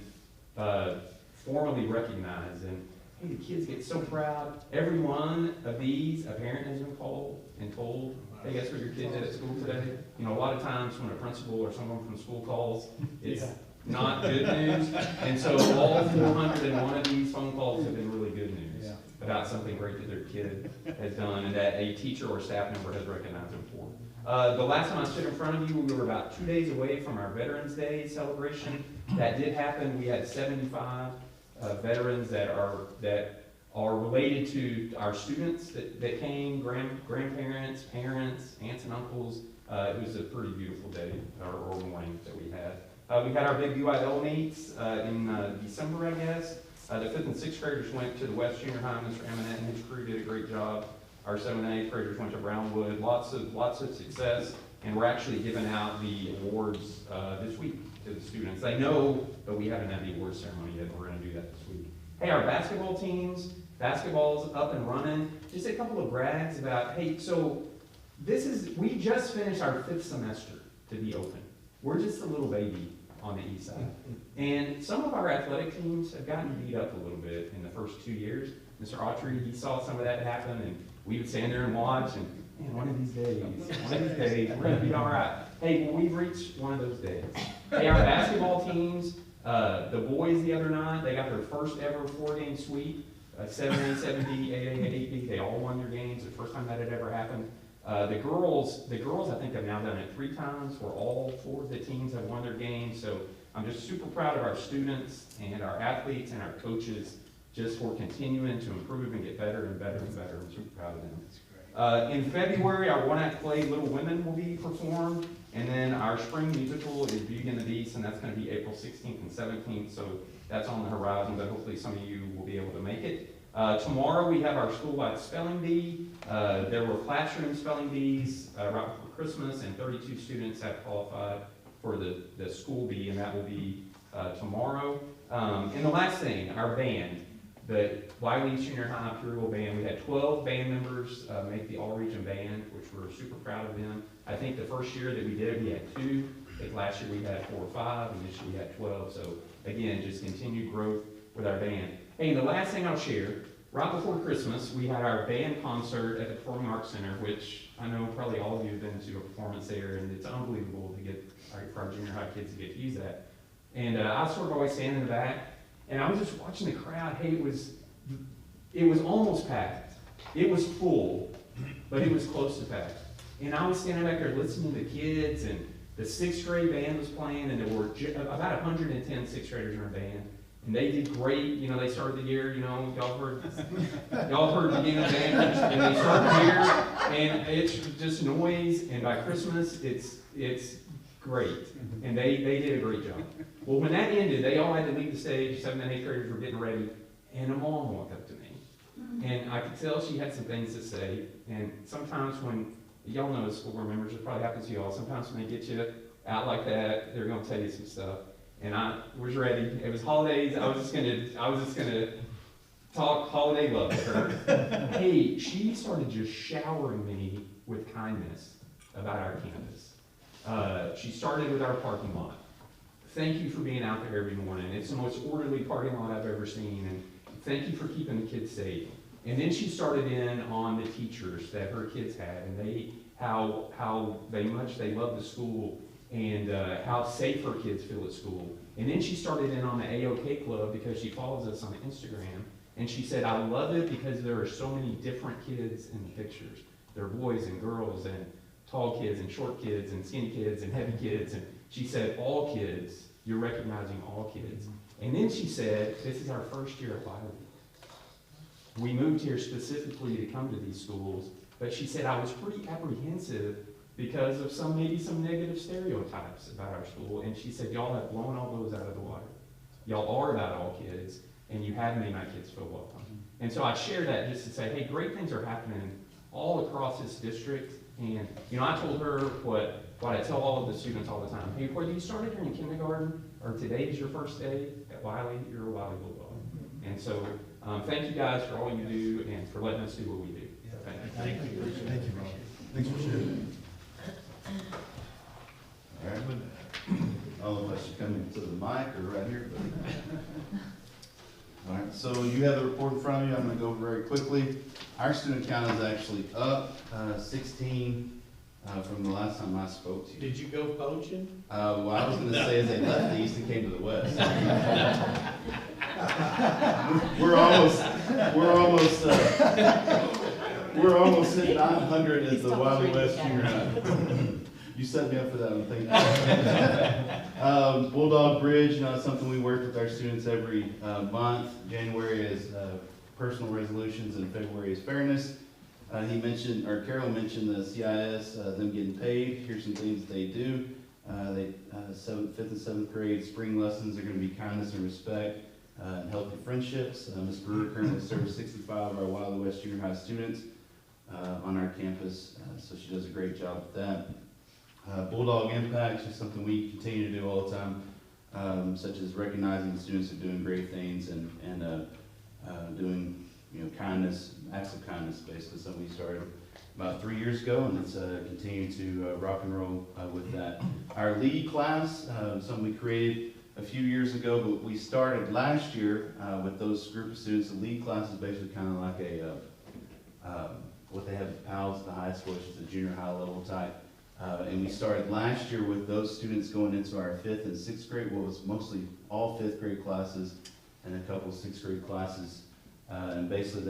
formally recognized. And hey, the kids get so proud. Every one of these, a parent has been called and told, hey, guess what your kid did at school today? You know, a lot of times when a principal or someone from school calls, it's not good news. And so all 401 of these phone calls have been really good news about something great that their kid has done and that a teacher or staff member has recognized them for. The last time I stood in front of you, we were about 2 days away from our Veterans Day celebration. That did happen. We had 75 veterans that are related to our students that came, grandparents, parents, aunts and uncles. It was a pretty beautiful day, or morning that we had. We had our big UIL meets in December, I guess. The 5th and 6th graders went to the West Junior High. Mr. Eminent and his crew did a great job. Our 7th and 8th graders went to Brownwood. Lots of success, and we're actually giving out the awards this week to the students. They know, but we haven't had the awards ceremony yet. We're going to do that this week. Hey, our basketball teams. Basketball's up and running. Just a couple of brags about, hey, so we just finished our 5th semester to be open. We're just a little baby on the east side. And some of our athletic teams have gotten beat up a little bit in the first 2 years. Mr. Autry, he saw some of that happen, and we would stand there and watch, and man, one of these days, we're gonna be all right. Hey, well, we've reached one of those days. Hey, our basketball teams, the boys the other night, they got their first ever 4-game sweep. 7A, 7B, 8A, 8B, they all won their games. The first time that had ever happened. The girls, I think have now done it 3 times, where all 4 of the teams have won their games. So I'm just super proud of our students and our athletes and our coaches just for continuing to improve and get better and better and better. I'm super proud of them. In February, our one-act play, Little Women, will be performed. And then our spring musical is Beauty and the Beast, and that's going to be April 16th and 17th. So that's on the horizon, but hopefully some of you will be able to make it. Tomorrow we have our school-wide spelling bee. There were classroom spelling bees right before Christmas, and 32 students have qualified for the school bee, and that will be tomorrow. And the last thing, our band, the Wylie Junior High Imperial Band. We had 12 band members make the all-region band, which we're super proud of them. I think the first year that we did it, we had 2. I think last year we had 4 or 5, and this year we had 12. So again, just continued growth with our band. Hey, and the last thing I'll share, right before Christmas, we had our band concert at the Performing Arts Center, which I know probably all of you have been to a performance there, and it's unbelievable to get for our junior high kids to get to use that. And I was sort of always standing in the back, and I was just watching the crowd. Hey, it was almost packed. It was full, but it was close to packed. And I was standing back there listening to the kids, and the 6th grade band was playing, and there were about 110 6th graders in our band. And they did great. You know, they started the year, you know, y'all heard the beginning of the band, and they started the year, and it's just noise, and by Christmas, it's great. And they did a great job. Well, when that ended, they all had to leave the stage. 7th and 8th graders were getting ready, and a mom walked up to me. And I could tell she had some things to say. And sometimes when, y'all know as school board members, it probably happens to y'all, sometimes when they get you out like that, they're gonna tell you some stuff. And I was ready. It was holidays. I was just gonna talk holiday love to her. Hey, she started just showering me with kindness about our campus. She started with our parking lot. Thank you for being out there every morning. It's the most orderly parking lot I've ever seen, and thank you for keeping the kids safe. And then she started in on the teachers that her kids had, and how much they love the school, and how safe her kids feel at school. And then she started in on the AOK Club because she follows us on Instagram, and she said, I love it because there are so many different kids in the pictures. There are boys and girls and tall kids and short kids and skinny kids and heavy kids. And she said, all kids, you're recognizing all kids. And then she said, this is our first year at Wylie. We moved here specifically to come to these schools, but she said, I was pretty apprehensive because of maybe some negative stereotypes about our school. And she said, y'all have blown all those out of the water. Y'all are about all kids, and you have made my kids feel welcome. And so I share that just to say, hey, great things are happening all across this district. And, you know, I told her what I tell all of the students all the time. Hey, whether you started here in kindergarten or today is your first day at Wylie, you're a Wylie Bulldog. And so thank you guys for all you do and for letting us do what we do. So thank you. Thank you, Rob. Thanks for sharing. All right. I don't know if I should come to the mic or right here, but. All right, so you have the report in front of you. I'm gonna go very quickly. Our student count is actually up, 16, from the last time I spoke to you. Did you go poaching? Well, I was gonna say as they left the east and came to the west. We're almost at 900 at the Wylie West Junior High. You set me up for that one, thank you. Bulldog Bridge, it's something we work with our students every month. January is personal resolutions and February is fairness. Carol mentioned the CIS, them getting paid. Here's some things that they do. 5th and 7th grade spring lessons are gonna be kindness and respect and healthy friendships. Ms. Brewer currently serves 65 of our Wylie West Junior High students on our campus, so she does a great job with that. Bulldog Impacts is something we continue to do all the time, such as recognizing students who are doing great things and doing kindness, acts of kindness, basically something we started about 3 years ago, and it's continuing to rock and roll with that. Our lead class, something we created a few years ago, but we started last year with those group of students. The lead class is basically kind of like what they have at PALS at the high school, which is a junior high level type. And we started last year with those students going into our 5th and 6th grade, what was mostly all 5th grade classes and a couple 6th grade classes. And basically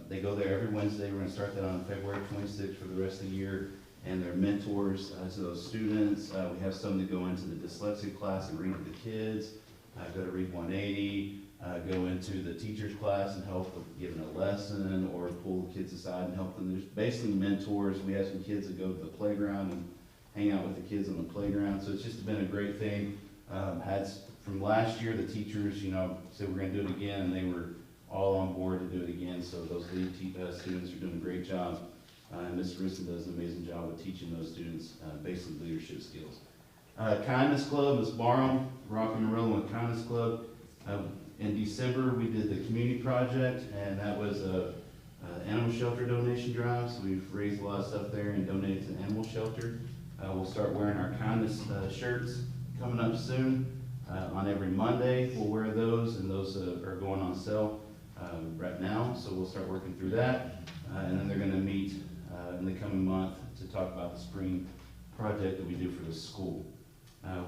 they go there every Wednesday. We're gonna start that on February 26th for the rest of the year. And they're mentors to those students. We have some that go into the dyslexia class and read to the kids, go to Read 180, go into the teacher's class and help with giving a lesson or pull the kids aside and help them. There's basically mentors. We have some kids that go to the playground and hang out with the kids on the playground. So it's just been a great thing. From last year, the teachers, said we're gonna do it again, and they were all on board to do it again. So those lead students are doing a great job. And Ms. Risson does an amazing job of teaching those students basic leadership skills. Kindness Club, Ms. Barham, Rock and Roll with Kindness Club. In December, we did the community project, and that was a animal shelter donation drive. So we've raised a lot of stuff there and donated to the animal shelter. We'll start wearing our kindness shirts coming up soon. On every Monday, we'll wear those, and those are going on sale right now. So we'll start working through that, and then they're going to meet in the coming month to talk about the spring project that we do for the school.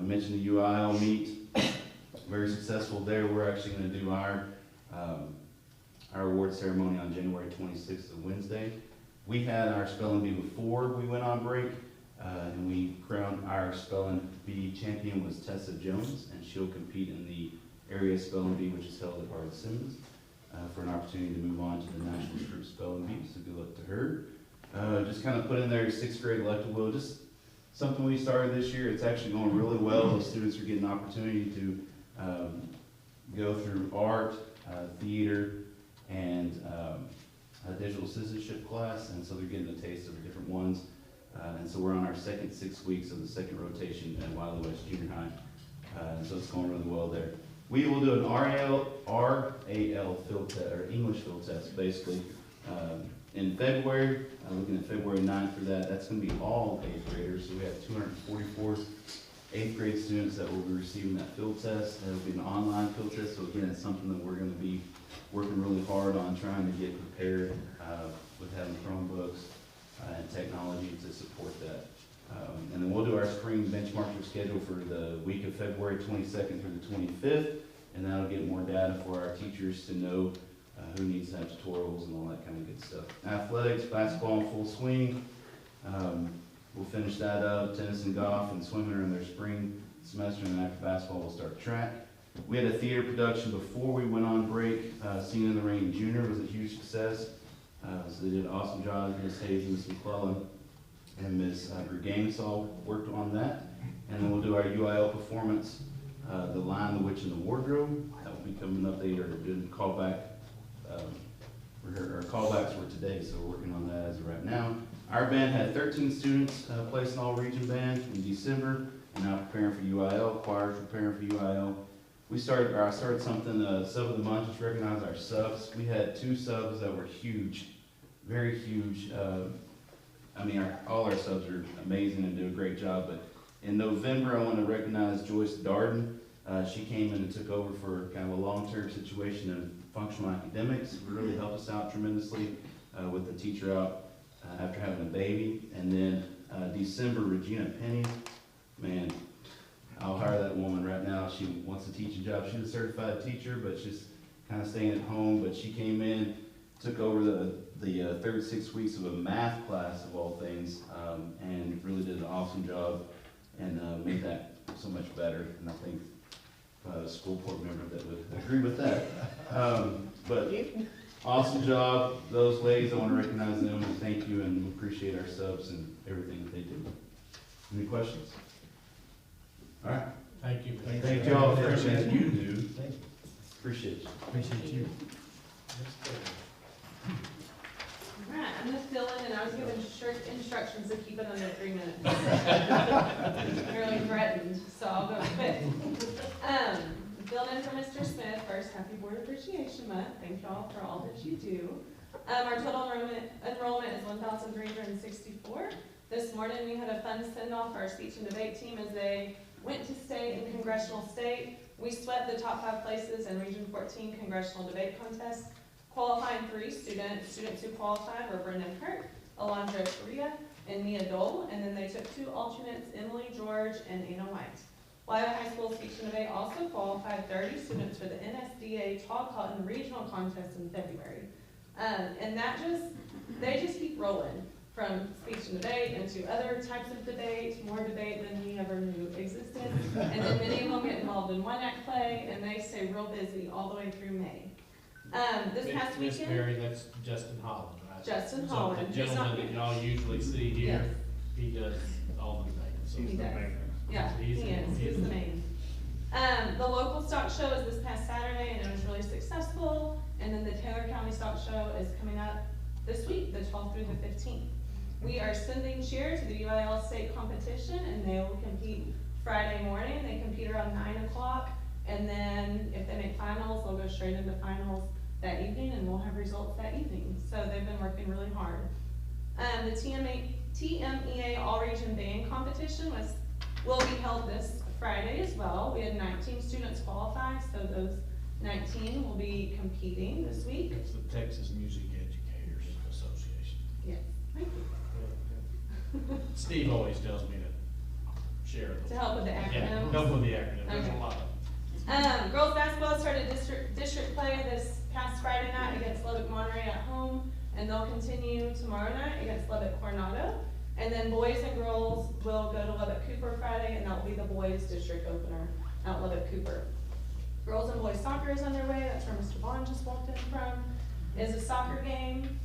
We mentioned the UIL meet. Very successful there. We're actually going to do our award ceremony on January 26th, of Wednesday. We had our spelling bee before we went on break, and we crowned our spelling bee champion was Tessa Jones, and she'll compete in the area spelling bee, which is held at Hardin Simmons, for an opportunity to move on to the national group spelling bee. So good luck to her. Just kind of put in there 6th grade elective will, just something we started this year. It's actually going really well. The students are getting an opportunity to go through art, theater, and a digital citizenship class, and so they're getting a taste of the different ones. And so we're on our second 6 weeks of the second rotation at Wylie West Junior High, and so it's going really well there. We will do an RAL field test, or English field test, basically, in February. Looking at February 9th for that. That's going to be all 8th graders, so we have 244 8th grade students that will be receiving that field test. It'll be an online field test, so again, it's something that we're going to be working really hard on trying to get prepared with having Chromebooks and technology to support that. And then we'll do our spring benchmarking schedule for the week of February 22nd through the 25th, and that'll get more data for our teachers to know who needs to have tutorials and all that kind of good stuff. Athletics, basketball in full swing. We'll finish that up. Tennis and golf and swimming are in their spring semester, and then after basketball, we'll start track. We had a theater production before we went on break. Singing in the Rain Junior was a huge success. So they did an awesome job. Ms. Hayes, Ms. McClellan, and Ms. Berganis all worked on that. And then we'll do our UIL performance, The Lion, the Witch, and the Wardrobe. That will be coming up. They are doing callback. Our callbacks were today, so we're working on that as of right now. Our band had 13 students placed in all region band in December, and now preparing for UIL. Choir's preparing for UIL. I started something, sub of the month, just recognize our subs. We had 2 subs that were huge, very huge. All our subs are amazing and do a great job, but In November, I want to recognize Joyce Darden. She came in and took over for kind of a long-term situation in functional academics. It really helped us out tremendously with the teacher out after having a baby. And then December, Regina Penny. Man, I'll hire that woman right now. She wants a teaching job. She's a certified teacher, but she's kind of staying at home. But she came in, took over the third 6 weeks of a math class of all things, and really did an awesome job and made that so much better. And I think a school board member that would agree with that. But awesome job. Those ladies, I want to recognize them and thank you and appreciate our subs and everything that they do. Any questions? All right. Thank you. Thank you all for everything you do. Thank you. Appreciate you. Appreciate you. Alright, I'm gonna fill in, and I was given strict instructions to keep it under 3 minutes. Really threatened, so I'll go quick. Filled in for Mr. Smith. First, happy Board Appreciation Month. Thank y'all for all that you do. Our total enrollment is 1,364. This morning we had a fun send-off for our speech and debate team as they went to state and congressional state. We swept the top 5 places in Region 14 congressional debate contest. Qualifying 3 students who qualified were Brendan Hurt, Alondra Correa, and Mia Dole, and then they took 2 alternates, Emily George and Anna White. Wylie High School Speech and Debate also qualified 30 students for the NSDA Tall Cotton Regional Contest in February. And they just keep rolling from speech and debate into other types of debate, more debate than we ever knew existed. And then many of them get involved in one-act play, and they stay real busy all the way through May. This past Miss weekend. Mary, that's Justin Holland, right? Justin So Holland. the gentleman that y'all usually see here, Yes. he does all the debates. So He does. Yeah, He's he's the main. The local stock show is this past Saturday, and it was really successful. And then the Taylor County Stock Show is coming up this week, the 12th through the 15th. We are sending cheer to the UIL state competition, and they will compete Friday morning. They compete around 9 o'clock, and then if they make finals, they'll go straight into finals that evening, and we'll have results that evening. So they've been working really hard. The TMEA All-Region Band Competition will be held this Friday as well. We had 19 students qualify, so those 19 will be competing this week. It's the Texas Music Educators Association. Yes, thank you. Steve always tells me to share them. To help with the acronyms? Yeah, help with the acronyms, there's Okay. a lot of them. Girls basketball started district play this past Friday night against Lubbock Monterey at home, and they'll continue tomorrow night against Lubbock Coronado. And then boys and girls will go to Lubbock Cooper Friday, and that will be the boys district opener at Lubbock Cooper. Girls and boys soccer is underway. That's where Mr. Bond just walked in from. Is a soccer game.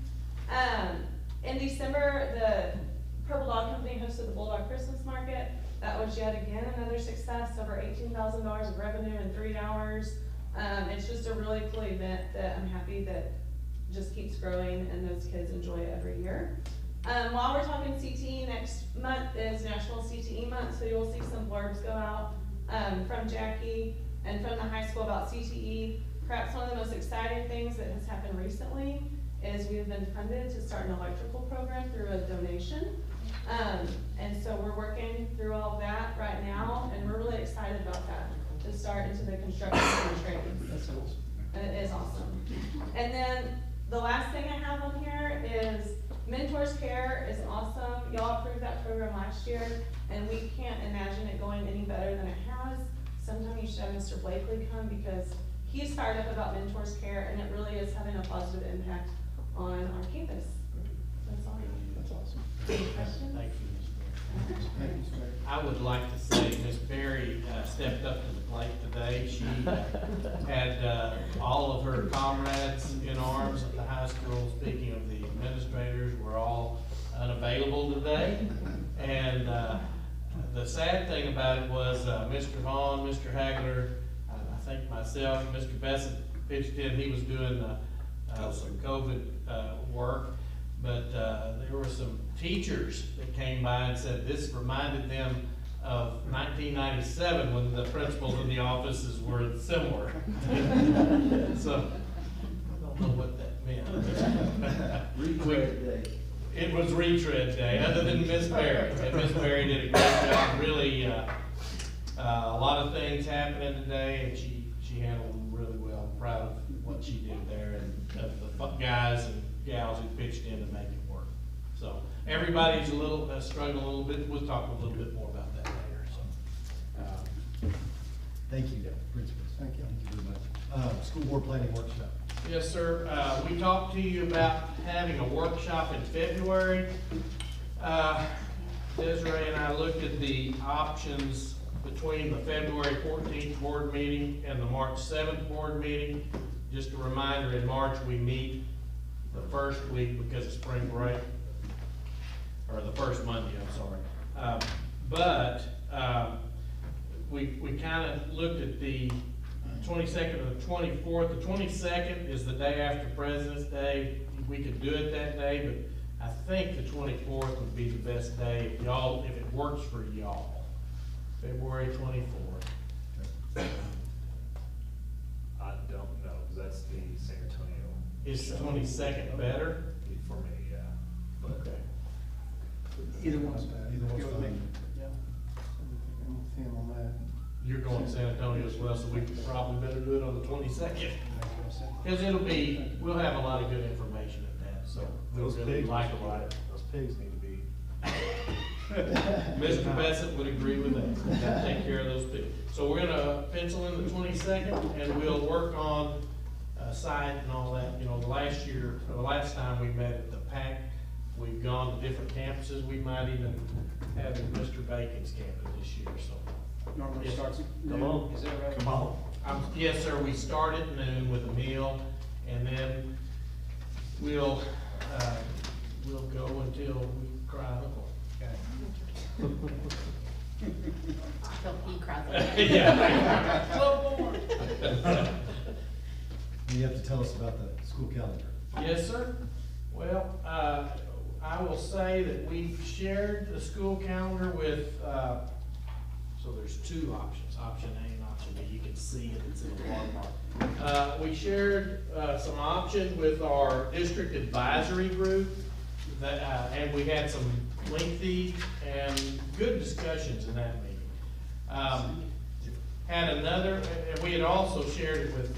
In December, the Purple Dog Company hosted the Bulldog Christmas Market. That was yet again another success, over $18,000 of revenue in 3 hours. It's just a really cool event that I'm happy that just keeps growing and those kids enjoy it every year. While we're talking CTE, next month is National CTE Month, so you'll see some blurbs go out from Jackie and from the high school about CTE. Perhaps one of the most exciting things that has happened recently is we have been funded to start an electrical program through a donation. And so we're working through all of that right now, and we're really excited about that, to start into the construction and trades. That's awesome. It is awesome. And then the last thing I have on here is Mentors Care is awesome. Y'all approved that program last year, and we can't imagine it going any better than it has. Sometime you should have Mr. Blakely come, because he's fired up about Mentors Care, and it really is having a positive impact on our campus. That's all. That's awesome. Any questions? Thank you, Ms. Mary. Thank you, sir. I would like to say Ms. Berry stepped up to the plate today. She had all of her comrades in arms at the high school. Speaking of the administrators, were all unavailable today. And the sad thing about it was Mr. Vaughn, Mr. Hagler, I think myself, Mr. Bassett pitched in. He was doing some COVID work. But there were some teachers that came by and said this reminded them of 1997 when the principals in the offices were similar. So I don't know what that meant. It was retread day, other than Miss Berry. And Miss Berry did a great job, really, a lot of things happening today, and she handled them really well. I'm proud of what she did there, and of the guys and gals who pitched in to make it work. So, everybody's a little, struggling a little bit. We'll talk a little bit more about that later, so. Thank you, principals. Thank you very much. School board planning workshop. Yes, sir. We talked to you about having a workshop in February. Desiree and I looked at the options between the February 14th board meeting and the March 7th board meeting. Just a reminder, in March we meet the first week because of spring break, or the first Monday, I'm sorry. We kind of looked at the 22nd or the 24th. The 22nd is the day after President's Day. We could do it that day, but I think the 24th would be the best day if it works for y'all. February 24th. I don't know, because that's the San Antonio. Is the 22nd better? For me, yeah. But Okay. Either one's bad. Either one's fine. Yeah. I'm with him on that. You're going to San Antonio as well, so we probably better do it on the 22nd. Because we'll have a lot of good information at that, so we'll those really pigs, like a lot. those pigs need to be. Mr. Bassett would agree with that. We gotta take care of those people. So we're gonna pencil in the 22nd, and we'll work on site and all that. You know, the last time we met at the PAC, we've gone to different campuses. We might even have in Mr. Bacon's campus this year, so. Normally Yes. starts. Come on. Is that right? Come on. Yes, sir, we start at noon with a meal, and then we'll go until we cry uncle. Till he cries. Yeah. You have to tell us about the school calendar. Yes, sir. Well, I will say that we've shared the school calendar with, so there's two options, option A and option B. You can see it, it's in the watermark. We shared some options with our district advisory group, and we had some lengthy and good discussions in that meeting. And we had also shared it with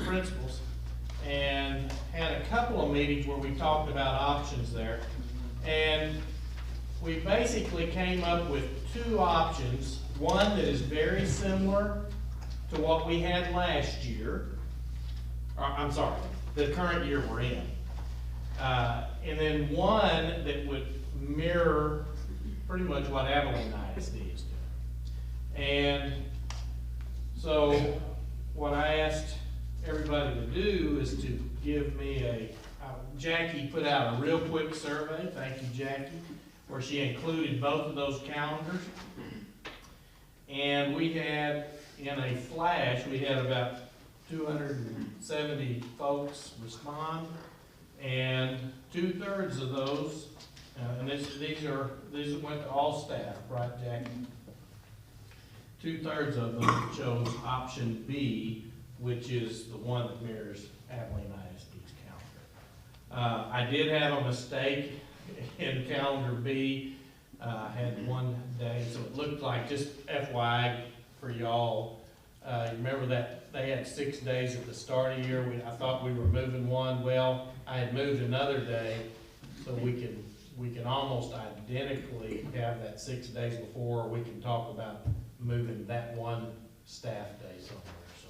principals, and had a couple of meetings where we talked about options there. And we basically came up with two options, one that is very similar to what we had last year, or, I'm sorry, the current year we're in. And then one that would mirror pretty much what Abilene ISD is doing. And so what I asked everybody to do is to give me Jackie put out a real quick survey, thank you Jackie, where she included both of those calendars. And we had, in a flash, we had about 270 folks respond, and 2/3 of those, and these went to all staff, right, Jackie? 2/3 of them chose option B, which is the one that mirrors Abilene ISD's calendar. I did have a mistake in calendar B. I had one day, so it looked like, just FYI for y'all, remember that they had 6 days at the start of the year. I thought we were moving one. Well, I had moved another day, so we can almost identically have that 6 days before. We can talk about moving that one staff day somewhere, so.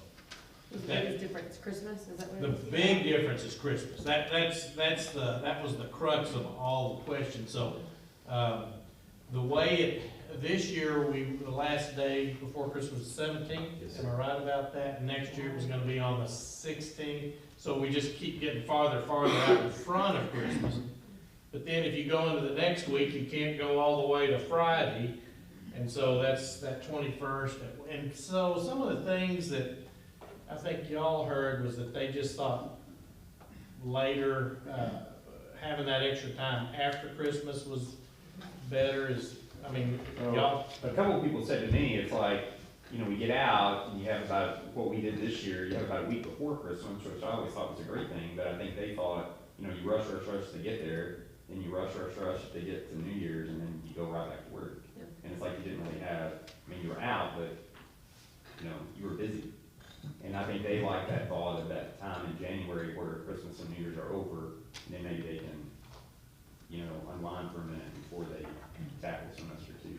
The biggest difference, Christmas, is that what The it is? big difference is Christmas. That was the crux of all the questions. So, the way this year, the last day before Christmas was 17th, am I right about that? And next year it was gonna be on the 16th, so we just keep getting farther and farther out in front of Christmas. But then if you go into the next week, you can't go all the way to Friday, and so that's that 21st. And so some of the things that I think y'all heard was that they just thought later, having that extra time after Christmas was better. Y'all. A couple of people said to me, it's like, we get out, and you have about, what we did this year, you have about a week before Christmas, which I always thought was a great thing, but I think they thought, you rush to get there, and you rush to get to New Year's, and then you go right back to work. And it's like you didn't really have, I mean, you were out, but, you know, you were busy. And I think they like that thought of that time in January where Christmas and New Year's are over, and then maybe they can, you know, unwind for a minute before they tackle semester 2.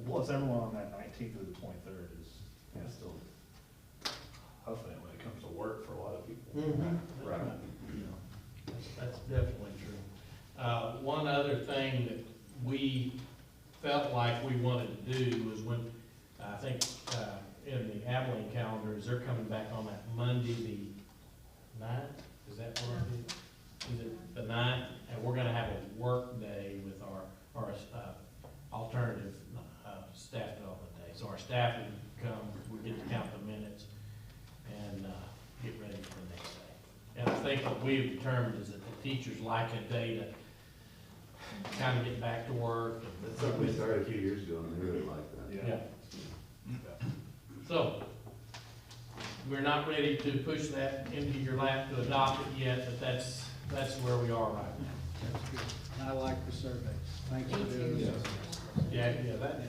Plus, everyone on that 19th through the 23rd is, you know, still hustling when it comes to work for a lot of people. Right. You know, that's definitely true. One other thing that we felt like we wanted to do was when, I think, in the Abilene calendars, they're coming back on that Monday, the 9th, is that what it is? Is it the 9th? And we're gonna have a work day with our alternative, staff development day. So our staff will come, we get to count the minutes and, get ready for the next day. And I think what we've determined is that the teachers like a day to kind of get back to work. That's something we started a few years ago, and they really like that. Yeah. So, we're not ready to push that into your lap to adopt it yet, but that's where we are right now. That's good. I like the surveys. Thanks for doing this. Yeah, that,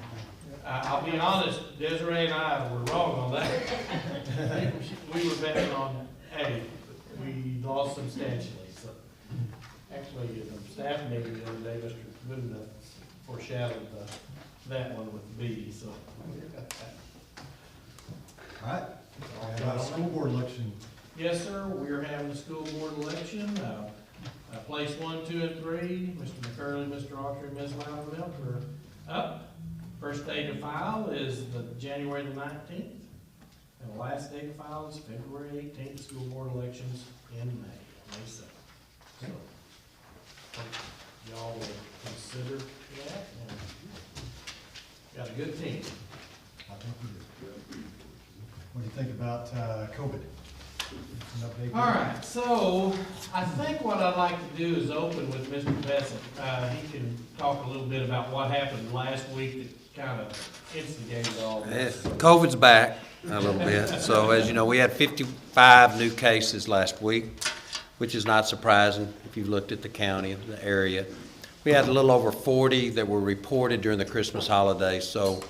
I'll be honest, Desiree and I were wrong on that. We were betting on A, we lost substantially, so. Actually, in the staff meeting the other day, Mr. Gooden foreshadowed that one with B, so. All right, and, school board election. Yes, sir, we're having the school board election, place 1, 2, and 3, Mr. McCurley, Mr. Autry, and Ms. Loudermilk are up. First day to file is the January the 19th, and the last day to file is February 18th, school board elections in May 7th. So, y'all will consider that, and got a good team. I think we do. What do you think about, COVID? An update? All right, so I think what I'd like to do is open with Mr. Bessent. He can talk a little bit about what happened last week that kind of instigated all this. COVID's back a little bit. So as you know, we had 55 new cases last week, which is not surprising if you've looked at the county, the area. We had a little over 40 that were reported during the Christmas holiday. So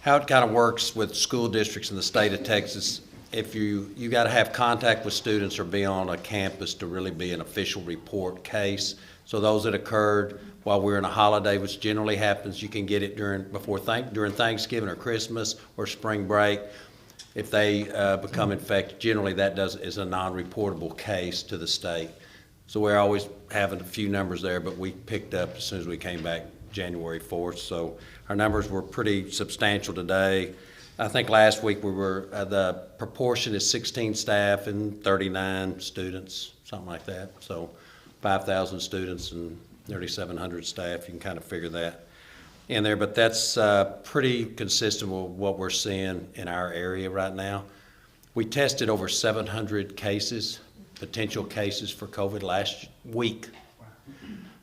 how it kind of works with school districts in the state of Texas, if you got to have contact with students or be on a campus to really be an official report case. So those that occurred while we're in a holiday, which generally happens, you can get it during Thanksgiving or Christmas or spring break. If they become infected, generally that is a non-reportable case to the state. So we're always having a few numbers there, but we picked up as soon as we came back January 4th. So our numbers were pretty substantial today. I think last week we were, the proportion is 16 staff and 39 students, something like that. So 5,000 students and nearly 700 staff, you can kind of figure that in there. But that's pretty consistent with what we're seeing in our area right now. We tested over 700 cases, potential cases for COVID last week.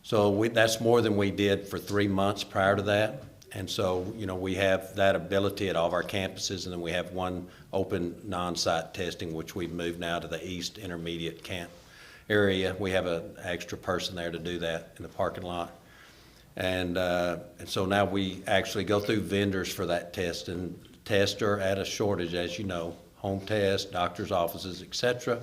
So that's more than we did for 3 months prior to that. And so, you know, we have that ability at all of our campuses, and then we have one open non-site testing, which we've moved now to the East Intermediate Camp area. We have an extra person there to do that in the parking lot. And so now we actually go through vendors for that test, and tests are at a shortage, as you know, home tests, doctor's offices, et cetera.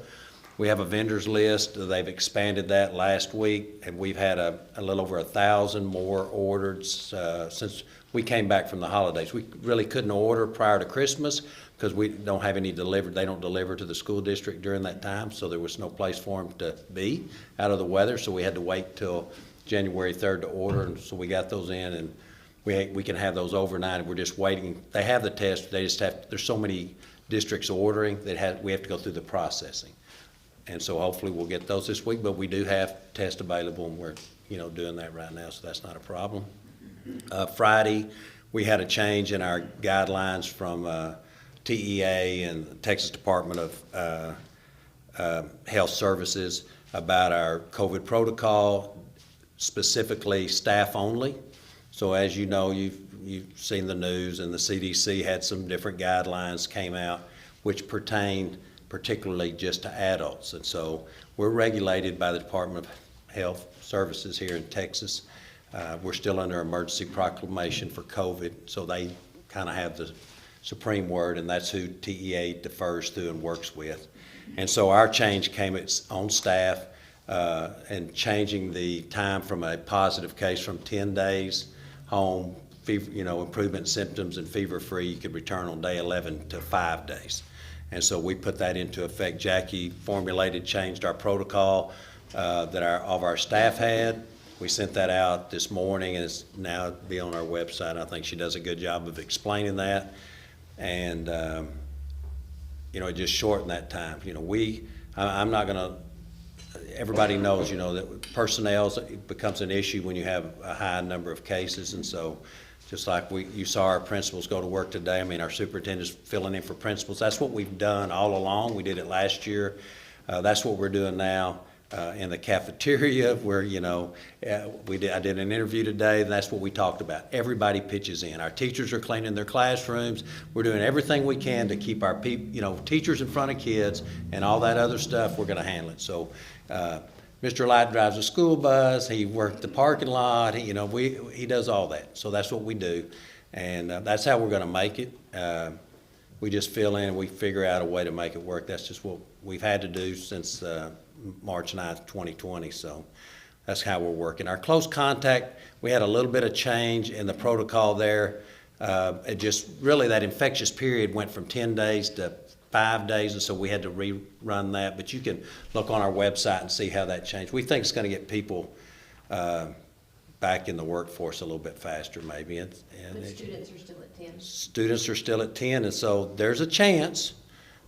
We have a vendors list. They've expanded that last week, and we've had a little over 1,000 more ordered since we came back from the holidays. We really couldn't order prior to Christmas because we don't have any delivered. They don't deliver to the school district during that time, so there was no place for them to be out of the weather. So we had to wait till January 3rd to order, and so we got those in, and we can have those overnight. We're just waiting. They have the test. They just have. There's so many districts ordering that we have to go through the processing. And so hopefully we'll get those this week, but we do have tests available, and we're doing that right now, so that's not a problem. Friday, we had a change in our guidelines from TEA and the Texas Department of Health Services about our COVID protocol, specifically staff only. So as you know, you've seen the news, and the CDC had some different guidelines came out which pertained particularly just to adults. And so we're regulated by the Department of Health Services here in Texas. We're still under emergency proclamation for COVID, so they kind of have the supreme word, and that's who TEA defers to and works with. And so our change came on staff and changing the time from a positive case from 10 days home, fever, improvement symptoms and fever-free, you could return on day 11 to 5 days. And so we put that into effect. Jackie changed our protocol that our staff had. We sent that out this morning, and it's now be on our website. I think she does a good job of explaining that. And, it just shortened that time. I'm not gonna, everybody knows, that personnel becomes an issue when you have a high number of cases. And so just like you saw our principals go to work today, our superintendent's filling in for principals. That's what we've done all along. We did it last year. That's what we're doing now. In the cafeteria where, I did an interview today, and that's what we talked about. Everybody pitches in. Our teachers are cleaning their classrooms. We're doing everything we can to keep our teachers in front of kids, and all that other stuff, we're gonna handle it. So, Mr. Light drives a school bus, he worked the parking lot, he does all that. So that's what we do, and that's how we're gonna make it. We just fill in and we figure out a way to make it work. That's just what we've had to do since March 9th, 2020, so that's how we're working. Our close contact, we had a little bit of change in the protocol there. It just really, that infectious period went from 10 days to 5 days, and so we had to rerun that, but you can look on our website and see how that changed. We think it's going to get people back in the workforce a little bit faster, maybe. But students are still at 10. Students are still at 10, and so there's a chance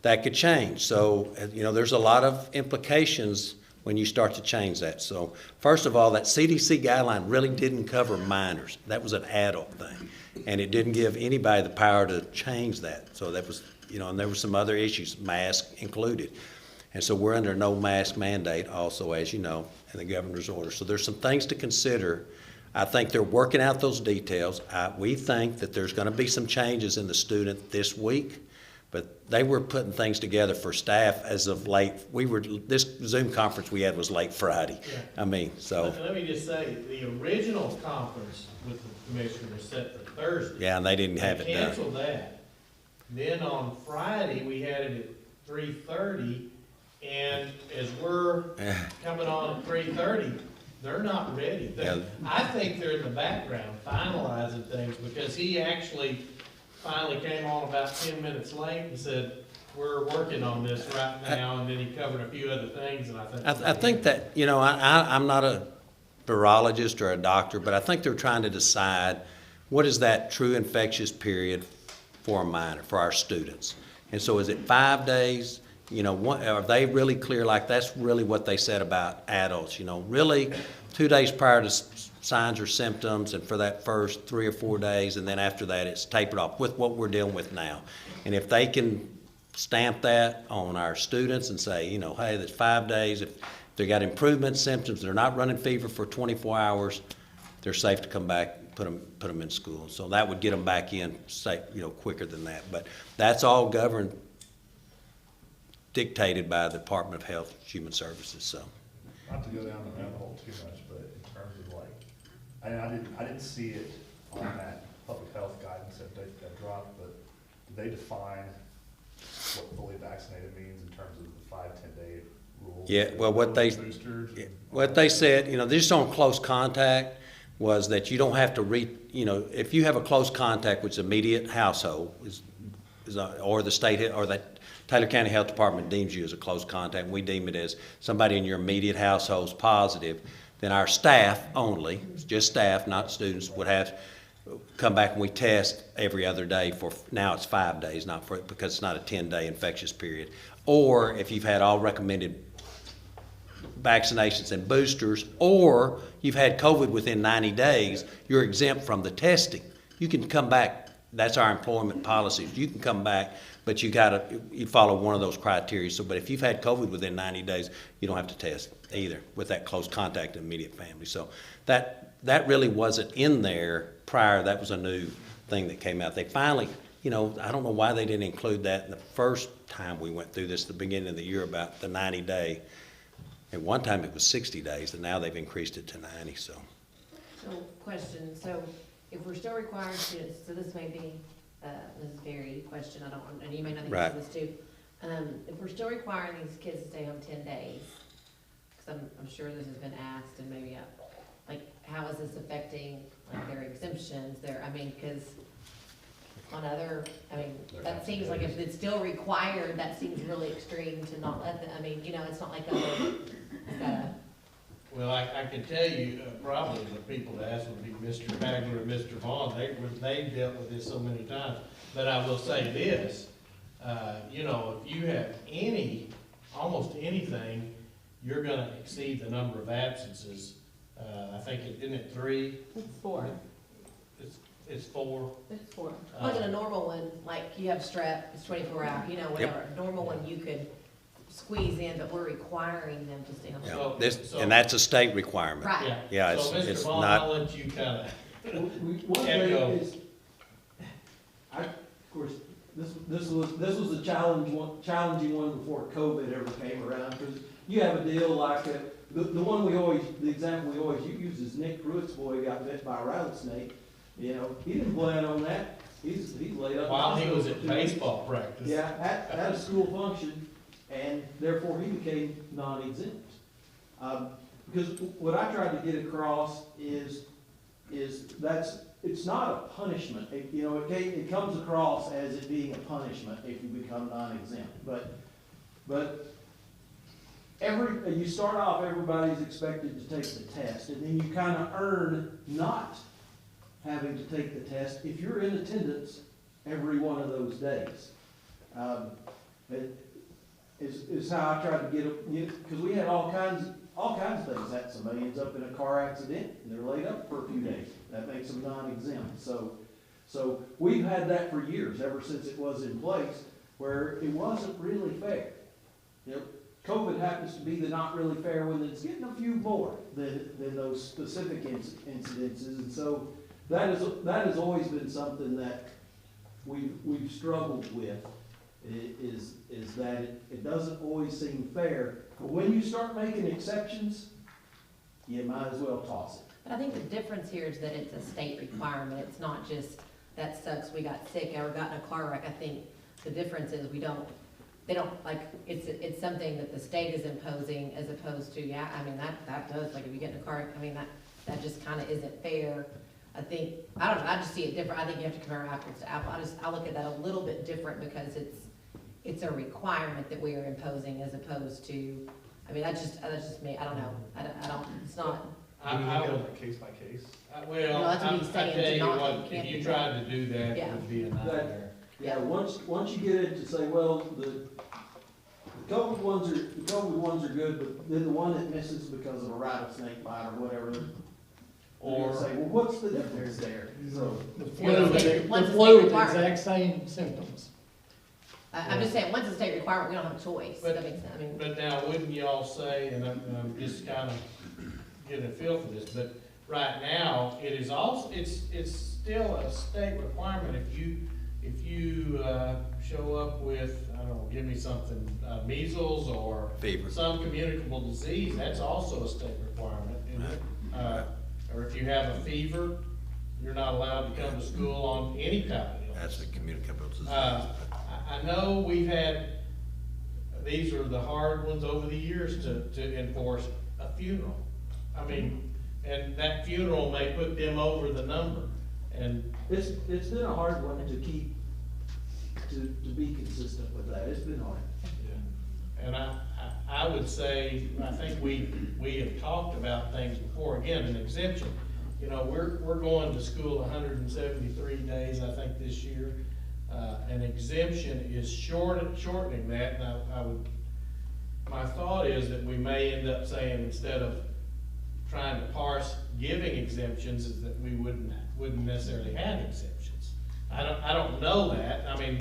that could change. So, there's a lot of implications when you start to change that. So, first of all, that CDC guideline really didn't cover minors. That was an adult thing. And it didn't give anybody the power to change that. So that was, and there were some other issues, mask included. And so we're under no mask mandate also, as you know, in the governor's order. So there's some things to consider. I think they're working out those details. We think that there's going to be some changes in the student this week. But they were putting things together for staff as of late. This Zoom conference we had was late Friday. Yeah. So. Let me just say, the original conference with the commissioner was set for Thursday. Yeah, and they didn't have it done. Canceled that. Then on Friday, we had it at 3:30, and as we're coming on at 3:30, they're not ready. I think they're in the background finalizing things, because he actually finally came on about 10 minutes late and said, we're working on this right now, and then he covered a few other things, and I think that, I'm not a virologist or a doctor, but I think they're trying to decide what is that true infectious period for a minor, for our students. And so is it 5 days? Are they really clear? Like, that's really what they said about adults, really 2 days prior to signs or symptoms, and for that first 3 or 4 days, and then after that it's tapered off with what we're dealing with now. And if they can stamp that on our students and say, hey, that's 5 days, if they got improvement symptoms, they're not running fever for 24 hours, they're safe to come back, put them in school. So that would get them back in, quicker than that. But that's all governed, dictated by the Department of Health and Human Services. So. Not to go down the rabbit hole too much, but in terms of I didn't see it on that public health guidance that dropped, but did they define what fully vaccinated means in terms of the 5-10 day rule? Yeah, well, what they said, just on close contact was that you don't have to if you have a close contact, which is immediate household, or the state or that Taylor County Health Department deems you as a close contact, and we deem it as somebody in your immediate household is positive, then our staff only, just staff, not students, would have come back and we test every other day for, now it's 5 days, because it's not a 10-day infectious period. Or if you've had all recommended vaccinations and boosters, or you've had COVID within 90 days, you're exempt from the testing. You can come back. That's our employment policies. You can come back, but you follow one of those criteria. So, but if you've had COVID within 90 days, you don't have to test either with that close contact and immediate family. So that really wasn't in there prior. That was a new thing that came out. They finally, I don't know why they didn't include that in the first time we went through this, the beginning of the year, about the 90-day At one time, it was 60 days, and now they've increased it to 90, so. So, question, so if we're still requiring students, so this may be, this is a very question, I don't, and you may not Right. answer this too. If we're still requiring these kids to stay home 10 days, because I'm sure this has been asked, and maybe, like, how is this affecting, like, their exemptions, I mean, because on other, I mean, that seems like if it's still required, that seems really extreme to not let them, I mean, you know, it's not like Well, I can tell you, probably the people to ask would be Mr. Hagler and Mr. Vaughn. They've dealt with this so many times. But I will say this, you know, if you have almost anything, you're gonna exceed the number of absences. I think, isn't it 3? It's 4. It's 4. It's 4. Like in a normal one, like you have strep, it's 24 hours, you know, whatever. Normal one you could squeeze in, but we're requiring them to stay home. Yeah, and that's a state requirement. Right. Yeah, So it's Mr. Vaughn, not. I'll let you kind One thing echo. is, of course, this was a challenging one before COVID ever came around, because you have a deal like the example we always use is Nick Pruitt's boy got bit by a rattlesnake. You know, he didn't plan on that. He's laid up. While he was at baseball practice. Yeah, at a school function, and therefore he became non-exempt. Because what I tried to get across is it's not a punishment. It comes across as it being a punishment if you become non-exempt. But you start off, everybody's expected to take the test, and then you kind of earn not having to take the test if you're in attendance every one of those days. Is how I tried to get it, because we had all kinds of things. That somebody ends up in a car accident and they're laid up for a few days. That makes them non-exempt. So we've had that for years, ever since it was in place, where it wasn't really fair. You know, COVID happens to be the not really fair one that's getting a few more than those specific incidences, and so that has always been something that we've struggled with. Is that it doesn't always seem fair, but when you start making exceptions, you might as well toss it. But I think the difference here is that it's a state requirement. It's not just, that sucks, we got sick, or got in a car wreck. I think the difference is they don't, like, it's something that the state is imposing as opposed to, yeah, I mean, that does, like, if you get in a car wreck, I mean, that just kind of isn't fair. I think, I don't know, I just see it different. I think you have to compare apples to apples. I look at that a little bit different because it's a requirement that we are imposing as opposed to, I mean, that's just me. I don't know. I don't, it's not. I would case by case. No, that's what he's saying, I tell to you not- what, can't if you do tried that. to do that, it Yeah. would be a nightmare. Yeah, once you get into say, well, the COVID ones are good, but then the one that misses because of a rattlesnake bite or whatever, or say, well, what's the difference there? So The Once it's flu, the required. exact same symptoms. I'm just saying, once it's a state requirement, we don't have a choice. But- That makes sense. I mean, But now, wouldn't y'all say, and I'm just kind of getting a feel for this, but right now, it is also, it's still a state requirement if you show up with, I don't know, give me something, measles or Fever. some communicable disease, that's also a state requirement, isn't it? Or if you have a fever, you're not allowed to come to school on any type of illness. That's a communicable disease. I know we've had, these are the hard ones over the years to enforce a funeral. I mean, and that funeral may put them over the number, and. It's been a hard one to keep, to be consistent with that. It's been hard. Yeah. And I would say, I think we have talked about things before, again, an exemption. You know, we're going to school 173 days, I think, this year. An exemption is shortening that, and my thought is that we may end up saying, instead of trying to parse giving exemptions, is that we wouldn't necessarily have exemptions. I don't know that. I mean,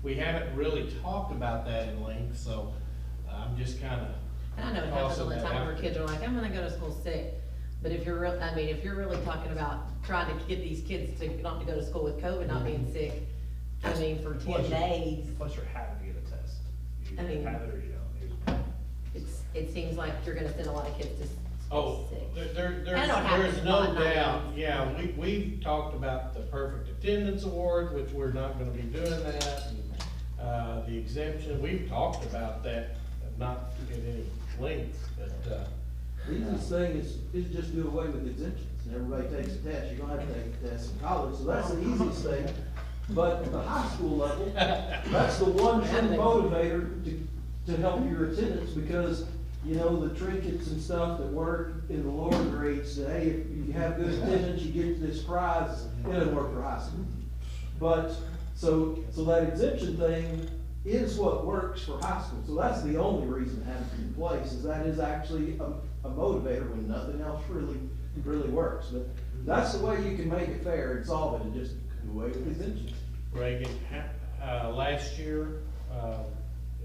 we haven't really talked about that in length, so I'm just kind of. and I know it happens all the time where kids are like, I'm gonna go to school sick. But if you're if you're really talking about trying to get these kids to not to go to school with COVID, not being sick, I mean, for 10 days. Plus you're having to get a test. You I mean- have it or you don't. it seems like you're gonna send a lot of kids to Oh, sick. there's happens no not doubt, yeah, we've talked about the perfect attendance award, which we're not gonna be doing that, and, the exemption, we've talked about that, not in any length, but, The easiest thing is just do away with exemptions, and everybody takes a test, you're gonna have to take a test in college, so that's the easiest thing. But at the high school level, that's the one true motivator to help your attendance, because, you know, the trinkets and stuff that work in the lower grades, that, hey, if you have good attendance, you get this prize, it doesn't work for high school. But, so that exemption thing is what works for high school, so that's the only reason it has to be in place, is that is actually a motivator when nothing else really works. But that's the way you can make it fair and solve it, and just do away with exemptions. Reagan, last year,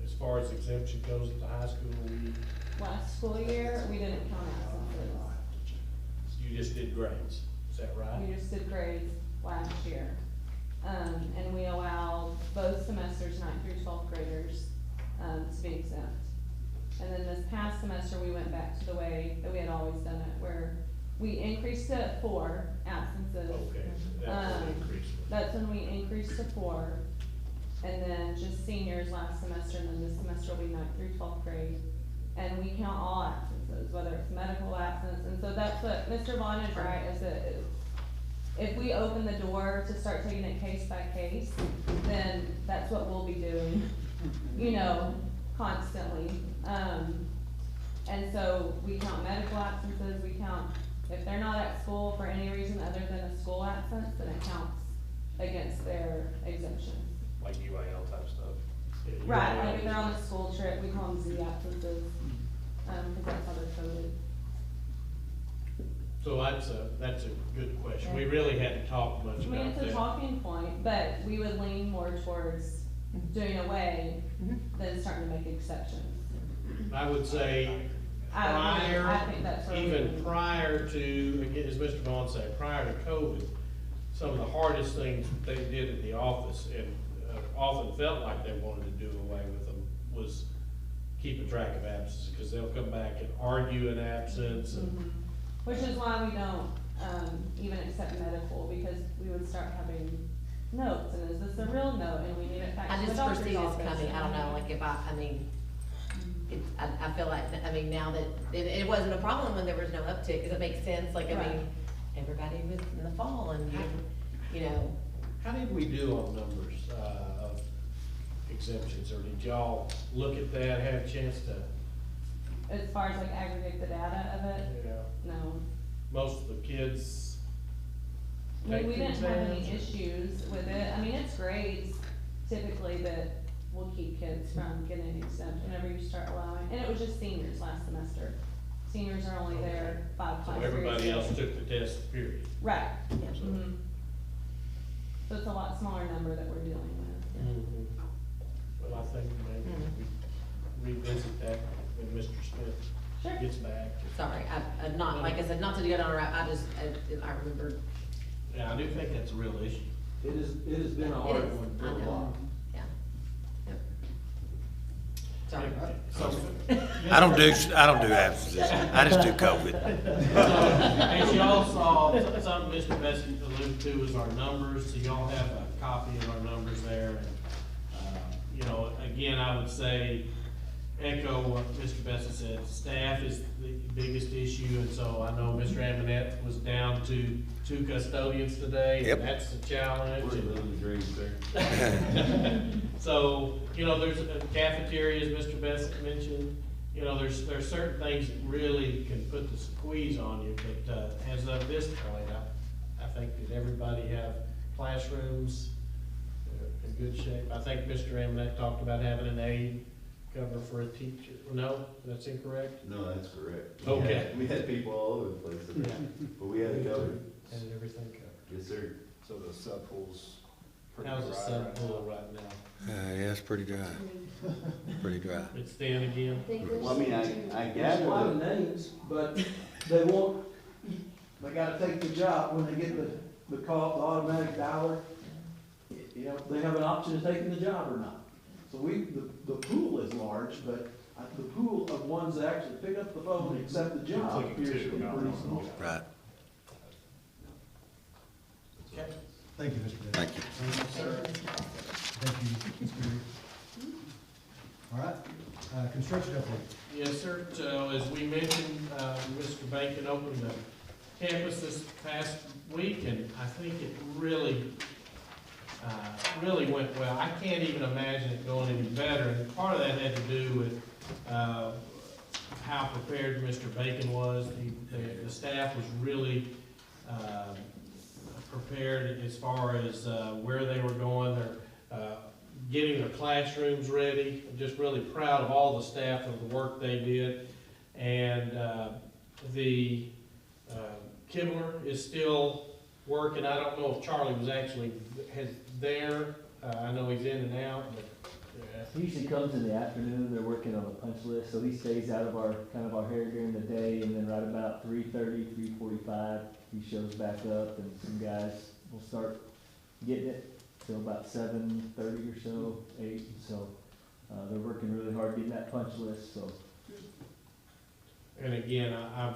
as far as exemption goes at the high school, Last school year, we didn't count absences. you just did grades, is that right? We just did grades last year. And we allowed both semesters, 9th through 12th graders, to be exempt. And then this past semester, we went back to the way that we had always done it, where we increased to 4 absences. Okay, that's an increase. That's when we increased to 4. And then just seniors last semester, and then this semester will be 9th through 12th grade. And we count all absences, whether it's medical absence, and so that's what, Mr. Vaughn is right, is that if we open the door to start taking it case by case, then that's what we'll be doing, you know, constantly. And so we count medical absences, we count, if they're not at school for any reason other than a school absence, then it counts against their exemption. Like UIL type stuff? Yeah, Right, UIL. like if they're on a school trip, we call them Z absences, cause that's how they're coded. So that's a good question. We really hadn't talked much I mean, about it's a that. talking point, but we would lean more towards doing away than starting to make exceptions. I would say I think that's where we even would- prior to, again, as Mr. Vaughn said, prior to COVID, some of the hardest things they did at the office, and often felt like they wanted to do away with them, was keeping track of absences, because they'll come back and argue an absence, and Which is why we don't, even accept medical, because we would start having notes, and is this a real note, and we need it back I to the just doctor's foresee this office. coming, I don't know, like if I mean, it's, I feel like, I mean, now that, it wasn't a problem when there was no uptick, does it make sense? Like, I Right. mean, everybody was in the fall and, you know. how did we do on numbers, of exemptions, or did y'all look at that, have a chance to? As far as like aggregate the data of it, Yeah. no. Most of the kids I mean, take we the didn't have any exams? issues with it, I mean, it's grades typically that will keep kids from getting exempt whenever you start allowing, and it was just seniors last semester. Seniors are only there 5 So class periods. everybody else took the test, period. Right. Yeah. Mhm. So it's a lot smaller number that we're dealing with. Well, I think maybe we revisit that when Mr. Smith Sure. gets back. Sorry, I'm not, like I said, not to go down a route, I remember. Yeah, I do think that's a real issue. It has been a It hard is, one for I a know. while. Yeah. Yep. Sorry. I don't do absences, I just do COVID. As y'all saw, something Mr. Bessie alluded to is our numbers, so y'all have a copy of our numbers there. And, you know, again, I would say, echo what Mr. Bessie said, staff is the biggest issue, and so I know Mr. Amonette was down to 2 custodians today, Yep. and that's the challenge. We're living the dream there. So, you know, there's a cafeteria, as Mr. Bassett mentioned, you know, there's certain things that really can put the squeeze on you, but, as of this point, I think that everybody have classrooms in good shape. I think Mr. Amonette talked about having an aide cover for a teacher. No, that's incorrect? No, that's correct. Okay. We had people all over the place, but we had it covered. And everything covered. Yes, sir. So the sub pool's pretty How's the dry sub right pool now. right now? Yeah, it's pretty dry, pretty dry. It's thin again? Well, I mean, I There's a lot of gather names, but they won't, they gotta take the job when they get the call, the automatic dialer. You know, they have an option of taking the job or not. So the pool is large, but The pool of ones that actually pick up the phone and accept the job appears to be pretty small. Right. Okay. Thank you, Mr. Davis. Thank you. Thank you, sir. Thank you, Mr. Reed. All right, construction update. Yes, sir. So as we mentioned, Mr. Bacon opened the campus this past week, and I think it really went well. I can't even imagine it going any better, and part of that had to do with how prepared Mr. Bacon was. The staff was really prepared as far as where they were going. They're getting their classrooms ready. I'm just really proud of all the staff of the work they did. And the Kibler is still working. I don't know if Charlie was actually there. I know he's in and out, but He usually comes in the afternoon. They're working on a punch list, so he stays out of our hair during the day, and then right about 3:30, 3:45, he shows back up, and some guys will start getting it till about 7:30 or so, 8. So they're working really hard getting that punch list. So. And again, I'm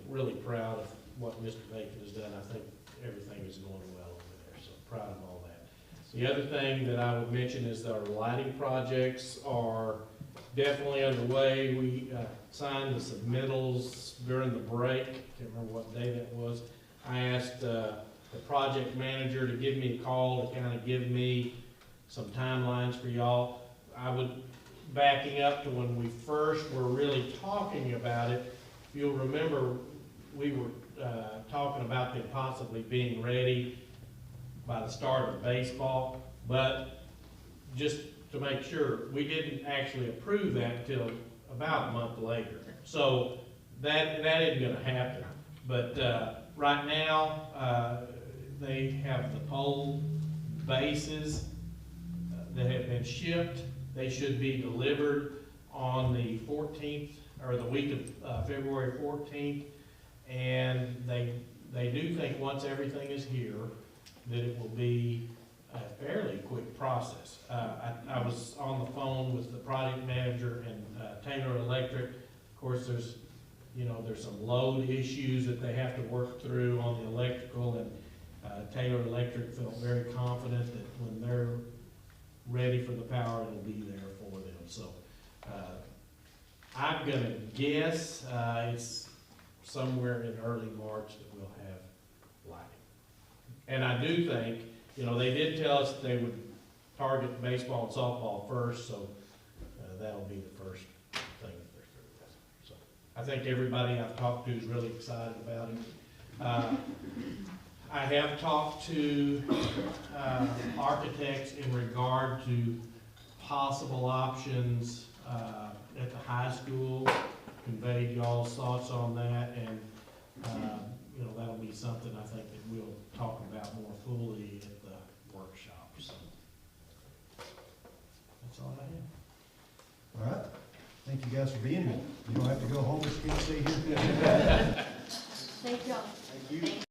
really proud of what Mr. Bacon has done. I think everything is going well over there, so proud of all that. The other thing that I would mention is that our lighting projects are definitely underway. We signed the submittals during the break. Can't remember what day that was. I asked the project manager to give me a call to kind of give me some timelines for y'all. I would, backing up to when we first were really talking about it, if you'll remember, we were talking about them possibly being ready by the start of baseball, but just to make sure, we didn't actually approve that until about a month later. So that isn't gonna happen. But right now, they have the pole bases that have been shipped. They should be delivered on the 14th, or the week of February 14th. And they do think once everything is here, that it will be a fairly quick process. I was on the phone with the project manager and Taylor Electric. Of course, there's some load issues that they have to work through on the electrical, and Taylor Electric felt very confident that when they're ready for the power, it'll be there for them. So I'm gonna guess it's somewhere in early March that we'll have lighting. And I do think, they did tell us that they would target baseball and softball first, so that'll be the first thing that they're through with. So I think everybody I've talked to is really excited about it. I have talked to architects in regard to possible options at the high school, conveyed y'all's thoughts on that, and that'll be something I think that we'll talk about more fully at the workshop. So that's all I have. All right. Thank you guys for being here. You don't have to go home if you can't stay here. Thank y'all. Thank you.